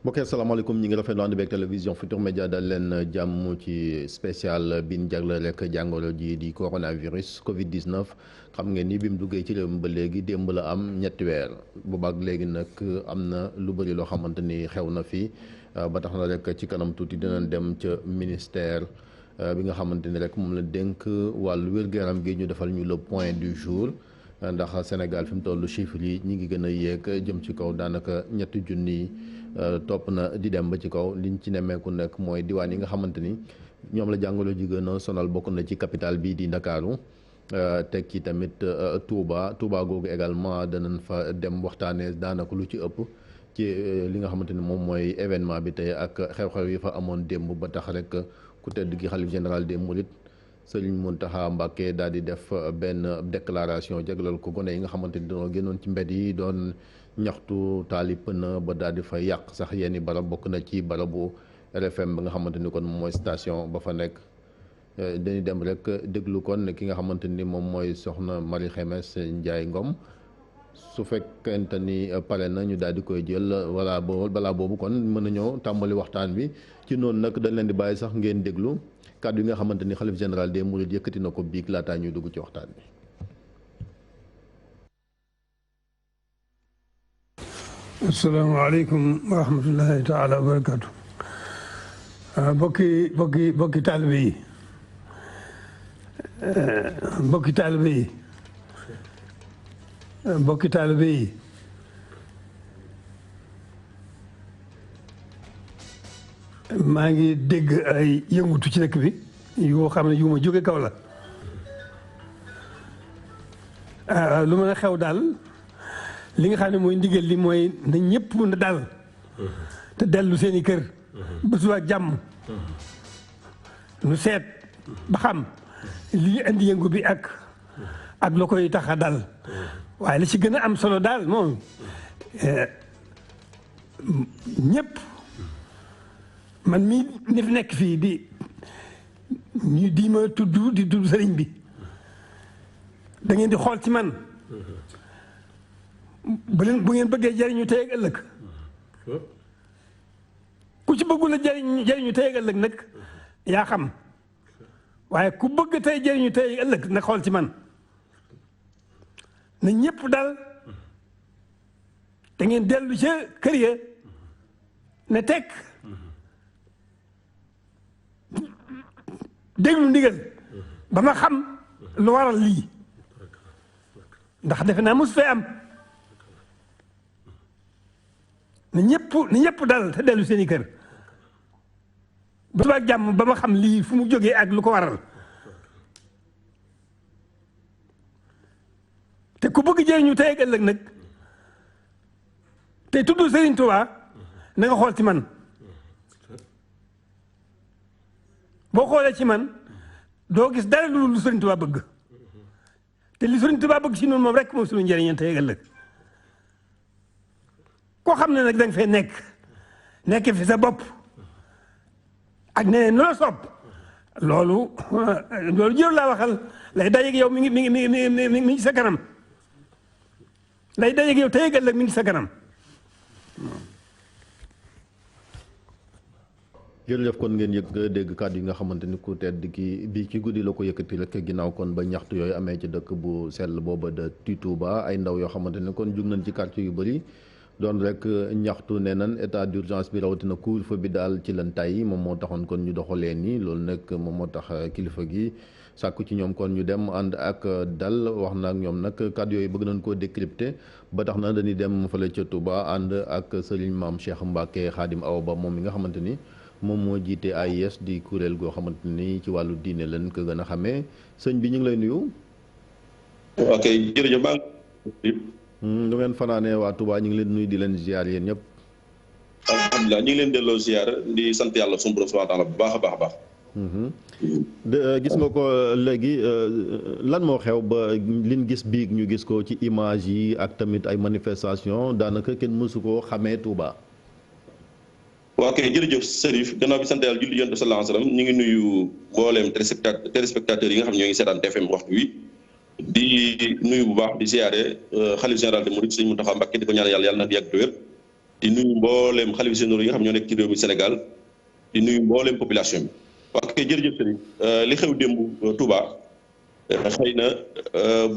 mbokk asalaamaaleykum ñi ngi rafetlu ànd beeg télévision Futurs Médias dal leen jàmm ci spécial bi ñu jagleel rek jàngoro ji di coronavirus Covid 19 xam ngeen ni bi mu duggee ci réew mi ba léegi démb la am ñetti weer boobaak léegi nag am na lu bëri loo xamante ni xew na fi ba tax na rek ci kanam tuuti dinañ dem ca ministère bi nga xamante ni rek moom la dénk wàllu wér-gu-yaram gi ñu defal ñu le point du jour. ndax Sénégal fi mu toll chiffres yi ñi ngi gën a yéeg jëm ci kaw daanaka ñetti junni topp na di dem ba ci kaw liñ ci nemmeeku nekk mooy diwaan yi nga xamante ni ñoom la jàngoro ji gën a sonal bokk na ci capital bii di Ndakaaru teg ci tamit Touba googu également danañ fa dem waxtaanee daanaka lu ci ëpp ci li nga xamante ni moom mooy événement bi tey ak xew-xew yi fa amoon démb ba tax rek ku tedd gi xalif général des Mourides Sëriñ Mountakha Mbacké daal di def benn déclaration jaglal ko gone yi nga xamante ni dañoo génnoon ci mbedd yi doon ñaxtu taali pëna ba daal di fa yàq sax yenn barab bokk na ci barabu RFM ba nga xamante ni kon moom mooy station ba fa nekk dañuy dem rek déglu kon ki nga xamante ni moom mooy soxna Marie Khemesse Ndiaye Ngom su fekkente ni pare na ñu daal di koy jël balaa boobu kon mën na ñëw tàmbali waxtaan bi ci noonu nag dañ leen di bàyyi sax ngeen déglu kàddu yi nga xamante ni xalif général des Mourides yëkkati na ko biig laataa ñuy dugg ci waxtaan bi. asalaamaaleykum wa rahmatullahi taala wa barakaatu. bokki taalibe yi bokki taalibe yi bokki taalibe yi maa ngi dégg ay yëngutu ci dëkk bi yoo xam ne yu ma jóge kaw la lu mën a xew daal li nga xam ne mooy ndigal li mooy na ñëpp na dal te dellu seeni kër ba suba jàmm nu seet ba xam lii indi yëngu bi ak la koy tax a dal waaye li ci gën a am solo daal moom ñëpp man mii ni fi nekk fii di ma tudd sëriñ bi da ngeen di xool ci man bu ngeen bëggee jariñu tey ak ëllëg ku ci bëggul a jariñu tey ak ëllëg nag yaa xam waaye ku bëgg tey jariñu tey ak ëllëg nag xool ci man na ñëpp dal da ngeen dellu ca kër ya ne tekk déglu ndigal ba ma xam lu waral lii ndax defe naa mos fee am na ñëpp dal te dellu seeni kër ba suba jàmm ba ma xam lii fu mu jógee ak lu ko waral te ku bëgg jëriñu tey ak ëllëg nag te tudd Serigne Touba na nga xool ci man boo xoolee ci man doo gis dara lu Serigne Touba bëgg te li Serigne Touba bëgg ci noonu moom rek moom suñu njëriñ tey ak ëllëg koo xam ne nag da nga fee nekk fi sa bopp ak neneen loo sopp loolu jëru laa waxal lay dajeeg yow mi ngi sa kanam lay dajeeg yow tey ak ëllëg mi ngi sa kanam. jërëjëf kon ngeen dégg kàddu yi nga xamante ni ku tedd ki bi ci guddi la ko yëkkati rek ginnaaw kon ba ñaxtu yooyu amee ci dëkk bu sell booba de Touba ay ndaw yoo xamante ni kon jug nañ ci quartier yu bëri doon rek ñaxtu ne nan état d'urgence bi rawatina couvre-feu bi daal ci lan tay moom moo taxoon kon ñu doxalee nii loolu nag moom moo tax kilifa gi sàkku ci ñoom kon ñu dem ànd ak dal wax na ak ñoom nag kàddu yooyu bëgg nañ koo décrypter ba tax na dañuy dem fële ca Touba ànd ak sëriñ maam Cheikh Mbacké Khadim Awa Ba moom mi nga xamante ni moom moo jiite AIS di kuréel goo xamante ni ci wàllu diine lañ ko gën a xamee sëñ bi ñu ngi lay nuyu. ok jërëjëf maa ngi. lu ngeen fanaanee waa Touba ñu ngi leen nuyu di leen ziar yéen ñëpp. alhamdulilah ñu ngi leen delloo ziar di sant yàlla sunu borom subhanahu wa taala bu baax a baax a baax. gis nga ko léegi lan moo xew ba liñ gis biig ñu gis ko ci image yi ak tamit ay manifestation daanaka kenn mësu koo xamee Touba. waaw kay jërëjëf Serif gannaaw bi sant yàlla julli yonent bi sallallahu alayhi wasallam ñu ngi nuyu mbooleem téléspectateurs yi nga xam ne ñoo ngi seetaan TFM waxtu wi di nuyu bu baax di ziare xalif général de Mouride Sëriñ Mountakha Mbacké di ko ñaanal yàlla na fi yàgg te wér di nuyu mbooleem xalifa généraux yi nga xam ñoo nekk ci réew mi Sénégal di nuyu mbooleem population bi. ok jërëjëf Serigne li xew démb Touba xëy na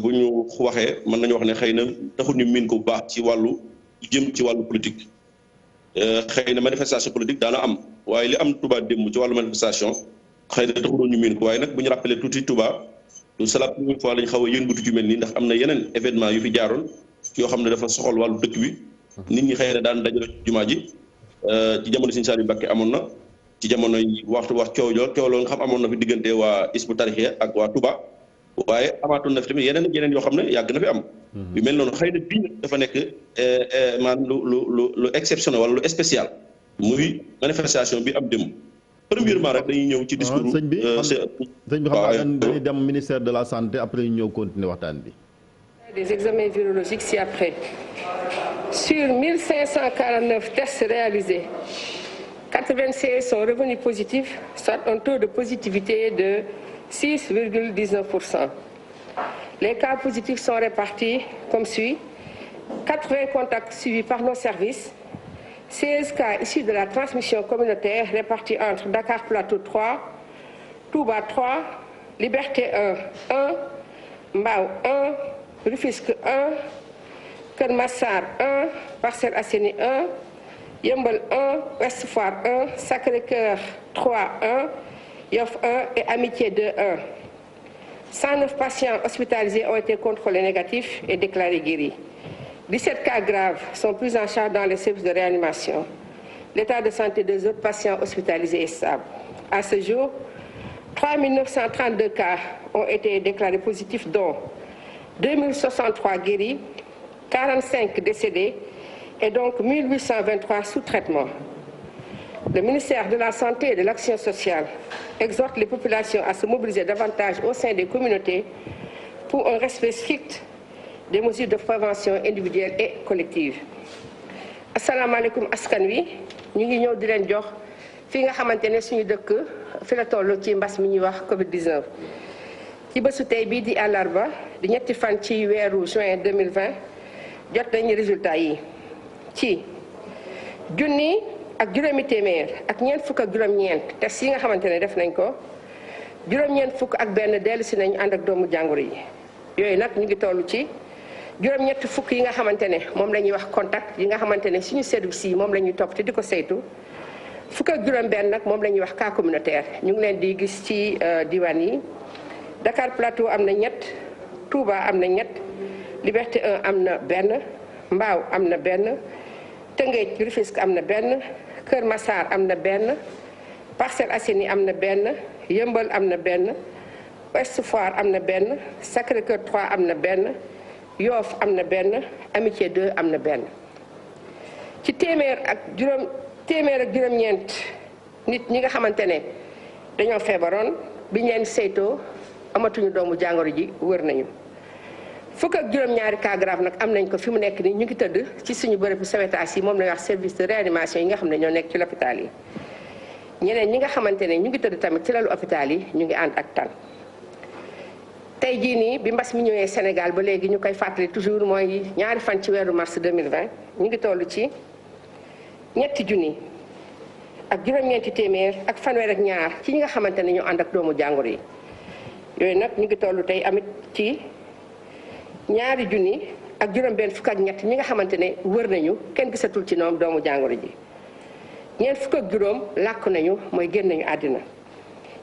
bu ñu waxee mën nañu wax ne xëy na taxul ñu miin ko bu baax ci wàllu jëm ci wàllu politique xëy na manifestation politique daana am waaye li am Touba démb ci wàllu manifestation xëy na taxul ñu miin ko waaye nag bu ñu rappelé tuuti Touba c'est la première fois lañ xaw a yëngatu ci mel nii ndax am na yeneen événement yu fi jaaroon yoo xam ne dafa soxal wàllu dëkk bi nit ñi xëy na daan dajale jumaa ji ci jamono Sëriñ Saliou Mbacké amoon na ci jamono yi waxtu wax coow loolu nga xam amoon na fi diggante waa Hizbut Tarqiyyah ak waa Touba waaye amaatoon na fi tamit yeneen yoo xam ne yàgg na fi am. yu mel noonu xëy na bii dafa nekk maanaam lu exceptionnel wala lu spécial muy manifestation bi am démb. premièrement rek dañuy ñëw ci discours. sëñ bi xam naa dañuy dem ministère de la santé après ñu ñëw continuer waxtaan bi. Des examens virologiques ci-après. Sur 1549 tests réalisés, 96 sont revenus positifs, soit un taux de positivité de 6,19%. Les cas positifs sont répartis comme suit. 80 contacts suivis par nos services, 16 cas issus de la transmission communautaire répartis entre Dakar Plateau 3, Touba 3, Liberté 1, Mbao 1, Rufisque 1, Keur Massar 1, Parcelles Assainies 1, Yeumbeul 1, Ouest Foire 1, Sacré-Cœur 3 1, Yoff 1 et Amitié 2 1. 109 patients hospitalisés ont été contrôlés négatifs et déclarés guéris. 17 cas graves sont pris en charge dans les services de réanimation. L'état de santé des autres patients hospitalisés est stable. À ce jour, 3 932 cas ont été déclarés positifs, dont 2063 guéris, 45 décédés et donc 1823 sous traitement. Le ministère de la Santé et de l'Action sociale exhorte les populations à se mobiliser davantage au sein des communautés pour un respect strict des mesures de prévention individuelle et collective. asalaamaaleykum askan wi ñu ngi ñëw di leen jox fi nga xamante ne suñu dëkk fi la toll ci mbas mi ñuy wax Covid-19. ci bésu tey bii di àllarba di ñetti fan ci weeru juin 2020 jot nañu résultat yi ci junni ak juróomi téeméer ak ñeent fukk ak juróom-ñeent test yi nga xamante ne def nañ ko juróom-ñeent fukk ak benn dellu si nañu ànd ak doomu jàngoro yi yooyu nag ñu ngi toll ci juróom-ñetti fukk yi nga xamante ne moom la ñuy wax contact yi nga xamante ne suñu service yi moom la ñuy topp te di ko saytu fukk ak juróom-benn nag moom la ñuy wax cas communautaire ñu ngi leen di gis ci diwaan yi Dakar Plateau am na ñett Touba am na ñett Liberté 1 am na benn Mbao am na benn Tëngéej Rufisque am na benn Kër Massar am na benn Parcelles Assainies am na benn Yeumbeul am na benn Ouest Foire am na benn Sacré-Cœur 3 am na benn Yoff am na benn Amitié 2 am na benn ci téeméer ak juróom-ñeent nit ñi nga xamante ne dañoo feebaroon biñ leen saytoo amatuñu doomu jàngoro ji wër nañu fukk ak juróom-ñaari cas grave nag am nañ ko fi mu nekk nii ñu ngi tëdd ci suñu bërëbu sauvetage yi moom la ñuy wax service de réanimation yi nga xam ne ñoo nekk ci l'hôpital yi ñeneen ñi nga xamante ne ñu ngi tëdd tamit ci lalu hôpital yi ñu ngi ànd ak tan tey jii nii bi mbas mi ñëwee Sénégal ba léegi ñu koy fàttali toujours mooy ñaari fan ci weeru mars 2020 ñu ngi toll ci ñetti junni ak juróom-ñeenti téeméer ak fanweer ak ñaar ci ñi nga xamante ne ñoo ànd ak doomu jàngoro yi yooyu nag ñu ngi toll tey amit ci ñaari junni ak juróom-benn fukk ak ñett ñi nga xamante ne wër nañu kenn gisatul ci ñoom doomu jàngoro ji ñeent fukk ak juróom làkk nañu mooy génn nañu àddina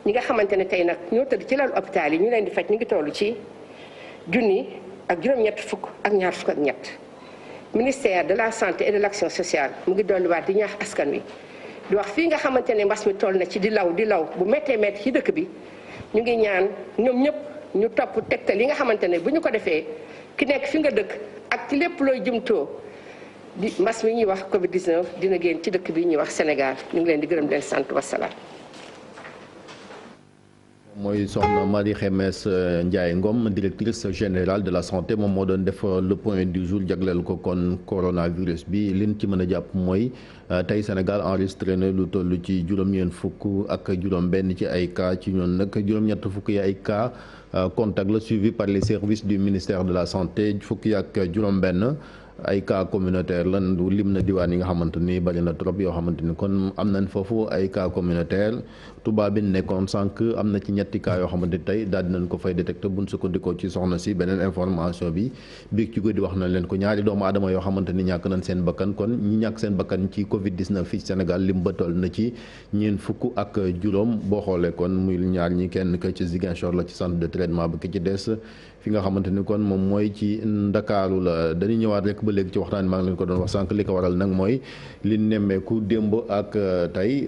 ñi nga xamante ne tey nag ñoo tëdd ci lalu hôpital yi ñu leen di faj ñu ngi toll ci junni ak juróom-ñett fukk ak ñaar fukk ak ñett ministère de la santé et de l'action sociale mu ngi dolliwaat di ñaax askan wi di wax fii nga xamante ne mbas mi toll na ci di law bu méttee métti ci dëkk bi ñu ngi ñaan ñoom ñëpp ñu topp tegtal yi nga xamante ne bu ñu ko defee ki nekk fi nga dëkk ak ci lépp looy jumtoo di mbas mi ñuy wax Covid-19 dina génn ci dëkk bi ñuy wax Sénégal ñu ngi leen di gërëm di leen sant wasalaam. mooy soxna Marie Khemesse Ndiaye Ngom directrice générale de la santé moom moo doon def le point du jour jagleel ko kon coronavirus bi liñ ci mën a jàpp mooy tey Sénégal enregistré na lu toll ci juróom-ñeent fukk ak juróom-benn ci ay cas ci ñoon nag juróom-ñett fukk yi ay cas contact la suivi par les services du ministère de la santé fukki ak juróom-benn ay cas communautaire lan lim na diwaan yi nga xamante ni bari na trop yoo xamante ni kon am nañ foofu ay cas communautaire Touba bi nekkoon sànq am na ci ñetti cas yoo xamante ni tey daal dinañ ko fay détecté buñ sukkandikoo ci soxna si beneen information bi biig ci guddi wax nañ leen ko ñaari doomu aadama yoo xamante ni ñàkk nañ seen bakkan kon ñi ñàkk seen bakkan ci Covid 19 fii Sénégal lim ba toll na ci ñeent fukk ak juróom boo xoolee kon muy ñaar ñi kenn ka ci Ziguinchor la ci centre de traitement ba ki ci des fi nga xamante ni kon moom mooy ci Ndakaaru la dañuy ñëwaat rek ba léegi ci waxtaan maa ngi leen ko doon wax sànq li ko waral nag mooy li nemmeeku démb ak tey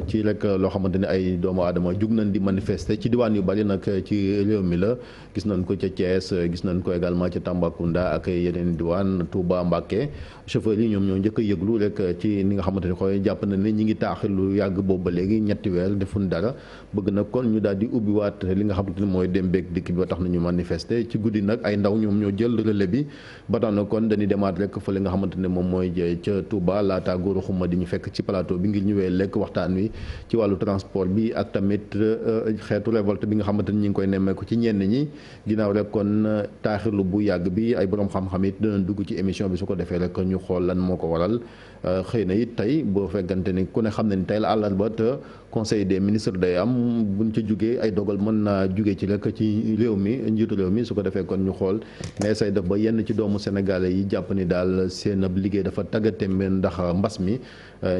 ci rek loo xamante ni ay doomu aadama jug nañ di manifester ci diwaan yu bari nag ci réew mi la gis nañ ko ca Thiès gis nañ ko également ca Tambacounda ak yeneen diwaan Touba Mbacké chauffeurs yi ñoom ñoo njëkk a yëglu rek ci ni nga xamante ni xooy jàpp na ne ñi ngi taaxi lu yàgg boobu ba léegi ñetti weer defuñ dara bëgg nag kon ñu daal di ubbiwaat li nga xamante ni mooy dem beeg dikk bi ba tax nañu manifester ci guddi nag ay ndaw ñoom ñoo jël relais bi ba tax na kon dañuy demaat rek fa li nga xamante ne moom mooy ca Touba laata góoru xuma di ñu fekk ci plateau bi ngir ñëwee lekk waxtaan wi ci wàllu transport bi ak tamit xeetu révolte bi nga xamante ni ñi ngi koy nemmeeku ci ñenn ñi ginnaaw rek kon taaxirlu bu yàgg bi ay borom xam-xam it dinañ dugg ci émission bi su ko defee rek ñu xool lan moo ko waral xëy na it tey boo fekkante ni ku ne xam ne ni tey la àllarba te conseil des ministres day am buñ ca jugee ay dogal mën naa jugee ci rek ci réew mi njiitu réew mi su ko defee kon ñu xool ne say def ba yenn ci doomu sénégalais yi jàpp ni daal seen ab liggéey dafa tàggatémbe ndax mbas mi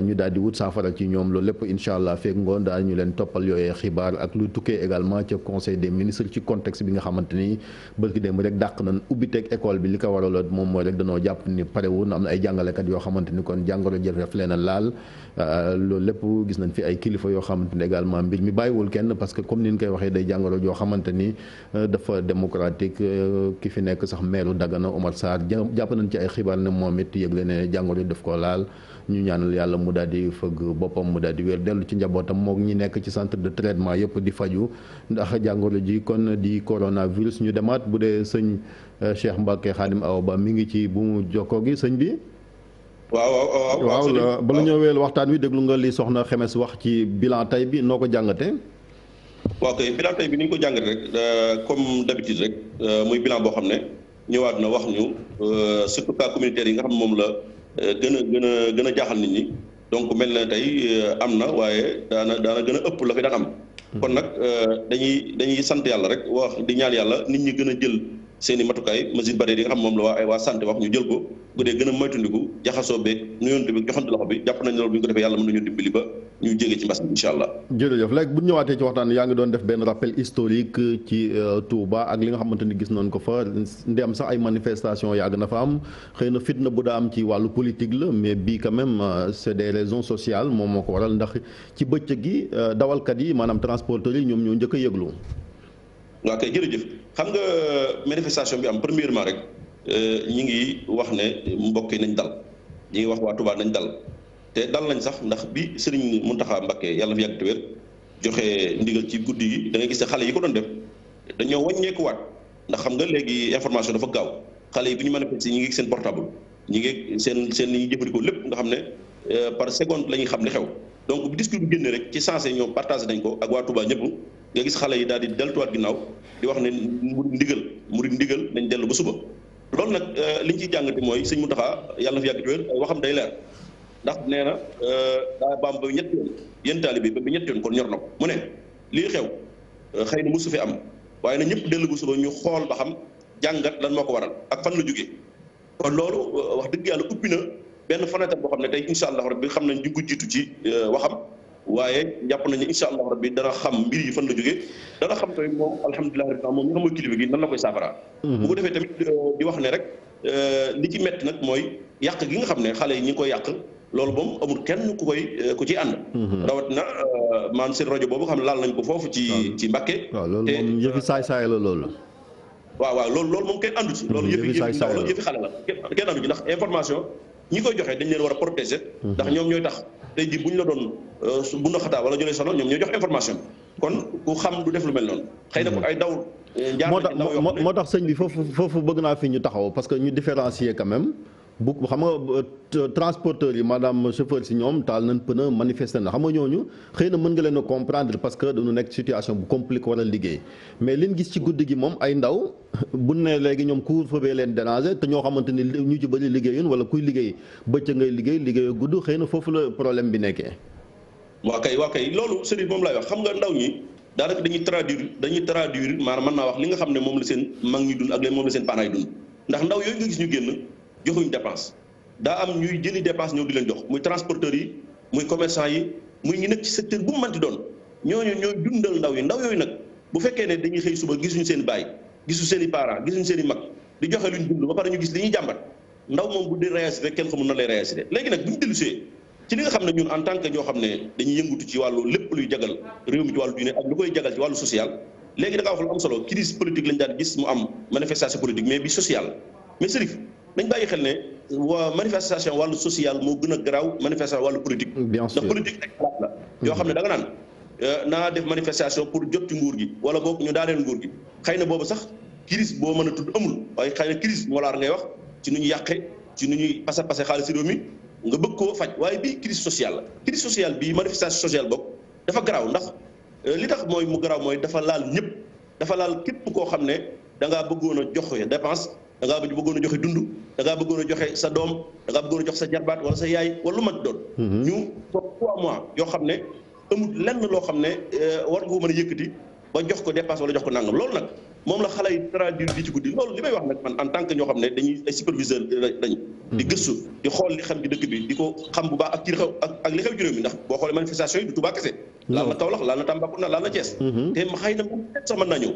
ñu daal di wut saafara ci ñoom loolu lépp incha allah feeg ngoon daal ñu leen toppal yooyee xibaar ak lu tukkee également ca conseil des ministres ci contexte bi nga xamante ni bërki démb rek dàq nañ ubbiteeg école bi li ko waraloon moom mooy rek danoo jàpp ni parewul am na ay jàngalekat yoo xamante ni kon jàngoro jëf daf leen a laal loolu lépp gis nañ fi ay kilifa yoo xamante ni également mbir mi bàyyiwul kenn parce que comme ni ñu koy waxee day jàngoro yoo xamante ni dafa démocratique ki fi nekk sax meeru Dagana Omar Sarr jàpp nañ ci ay xibaar ne moom it yëgle ne jàngoro daf ko laal ñu ñaanal yàlla mu daal di fëgg boppam mu daal di wér dellu ci njabootam mook ñi nekk ci centre de traitement yëpp di faju ndax jàngoro ji kon di coronavirus ñu demaat bu dee sëñ Cheikh Mbacké Khadim Awa Ba mi ngi ci bu mu jokkoo gi sëñ bi. waaw bala ñëw weel waxtaan wi déglu nga li soxna Xemes wax ci bilan tay bi noo ko jàngatee. waaw kay bilan tay bi ni ñu ko jàngatee rek comme d'habitude rek muy bilan boo xam ne ñëwaat na wax ñu surtout cas communautaire yi nga xam ne moom la gën a jaaxal nit ñi donc mel na tey am na waaye daana gën a ëpp la fi daan am. kon nag dañuy sant yàlla rek wax di ñaan yàlla nit ñi gën a jël seen i matukaay mesures barrières yi nga xam moom la waa santé wax ñu jël ko bu dee gën a moytandiku jaxasoo beeg nuyoonte bi joxante loxo bi jàpp nañ ne loolu bu ñu ko defee yàlla mën nañu dimbali ba ñu jege ci mbas mi incha allah. jërëjëf léegi bu ñu ñëwaatee ci waxtaan yaa ngi doon def benn rappel historique ci Touba ak li nga xamante ni gis nañ ko fa ndem sax ay manifestation yàgg na fa am xëy na fitna bu daa am ci wàllu politique la mais bii quand même c'est des raisons sociales moom moo ko waral ndax ci bëccëg gi dawalkat yi maanaam transporteurs yi ñoom ñoo njëkk a yëglu. waaw kay jërëjëf xam nga manifestation bi am premièrement rek ñi ngi wax ne mbokk yi nañ dal ñi ngi wax waa Touba nañ dal te dal nañ sax ndax bi Serigne Mountakha Mbacké yàlla na fi yàgg te wér joxe ndigal ci guddi gi da ngay gis ne xale yi ko doon def dañoo wàññeekuwaat ndax xam nga léegi information dafa gaaw xale yi bu ñu manifester ñi ngi seen portable ñi ngi seen li ñuy jëfandikoo lépp nga xam ne par seconde la ñuy xam li xew donc bu discours bi génne rek ci sensé ñoom partagé nañ ko ak waa Touba ñëpp nga gis xale yi daal di deltuwaat ginnaaw di wax ne murid ndigal nañ dellu ba suba loolu nag liñ ciy jàngate mooy sëñ Mountakha yàlla na fi yàgg te wér waxam day leer ndax nee na daa baam ba ñetti yoon yéen taalibe bi ba ñetti yoon kon ñor na ko mu ne lii xew xëy na mosu fi am waaye na ñëpp dellu ba suba ñu xool ba xam jàngat lan moo ko waral ak fan la jógee kon loolu wax dëgg yàlla ubbi na benn fenêtre boo xam ne tey incha allah rabbi xam nañ di ko jiitu ci waxam waaye jàpp nañu incha allah rabbi dana xam mbir yi fan la jógee dana xam tamit moom alhamdulilah rabbi moom ñi nga xam mooy kilifa gi nan la koy saafara bu ko defee tamit di wax ne rek li ci metti nag mooy yàq gi nga xam ne xale yi ñi ngi koy yàq loolu moom amul kenn ku ciy ànd rawat na maan seen rajo boobu xam ne laal nañ ko foofu ci Mbàkke waaw loolu moom yëfi saay-saay la loolu waaw loolu moom kenn àndu ci loolu yëfi ndaw la yëfi xale la kenn àndu ci ndax information ñi koy joxe dañ leen war a protéger ndax ñoom ñooy tax tey jii bu ñu la doon bu na xataa wala ñu lay sonal ñoom ñooy jox information kon ku xam du def lu mel noonu xëy na ko ay daw moo tax sëñ bi foofu bëgg naa fi ñu taxaw parce que ñu différencier quand même bu xam nga transporteurs yi maanaam chauffeur si ñoom taal nañ pneu manifester na xam nga ñooñu xëy na mën nga leen a comprendre parce que dañu nekk situation bu compliqué war a liggéey mais liñ gis ci guddi gi moom ay ndaw bu ne léegi ñoom couvre-feu bee leen déranger te ñoo xamante ni ñu ci bëri liggéeyun wala kuy liggéey bëccëg ngay liggéey gudd xëy na foofu la problème bi nekkee. waa kay loolu Serigne moom laay wax xam nga ndaw ñi daanaka dañuy traduire maanaam mën naa wax li nga xam ne moom la seen mag ñi dund ak leen moom la seen parents yi dund ndax ndaw yooyu nga gis ñu génn joxuñ dépense daa am ñuy jëli dépense ñëw di leen jox muy transporteurs yi muy commerçant yi muy ñu nekk ci secteur bu mu mënti doon ñooñu ñooy dundal ndaw yi ndaw yooyu nag bu fekkee ne dañuy xëy suba gisuñu seen baay gisu seen i parents gisuñu seen i mag di joxe luñ dund ba pare ñu gis li ñuy jàmbat ndaw moom bu di réagir kenn xamul na lay réagir léegi nag bu ñu dellusee ci li nga xam ne ñun en tant que ñoo xam ne dañuy yëngutu ci wàllu lépp luy jagal réew mi ci wàllu diine ak lu koy jagal ci wàllu social léegi da ngaa wax lu am solo crise politique lañ daan gis mu am manifestation politique mais bi social mais Serif dañ bàyyi xel ne waa manifestation wàllu social moo gën a garaaw manifestation wàllu politique. bien sûr ndax politique ay xalaat la. yoo xam ne da nga naan naa def manifestation pour jot ci nguur gi wala boog ñu daaneel nguur gi xëy na boobu sax crise boo mën a tudd amul waaye xëy na crise moo laar ngay wax ci nu ñu yàqe ci nu ñuy passé xaalis réew mi nga bëgg koo faj waaye bii crise sociale la crise sociale bii manifestation sociale boog dafa garaaw ndax li tax mooy mu garaaw mooy dafa laal ñëpp dafa laal képp koo xam ne da ngaa bëggoon a joxe dépense da ngaa bëggoon a joxe dund da ngaa bëggoon a joxe sa doom da ngaa bëggoon a jox sa jarbaat wala sa yaay wala lu mat doon. ñu toog 3 mois yoo xam ne amul lenn loo xam ne war nga ko mën a yëkkati ba jox ko dépense wala jox ko nangam loolu nag moom la xale yi traduire di ci guddi loolu li may wax nag man en tant que ñoo xam ne dañuy ay superviseur dañu di gëstu di xool li xam ci dëkk bi di ko xam bu baax ak ci li xew ak li xew ci réew mi ndax boo xoolee manifestation yi du Touba kese laal na Kaolack laal na Tambacounda laal na Thiès te xëy na sax mën naa ñëw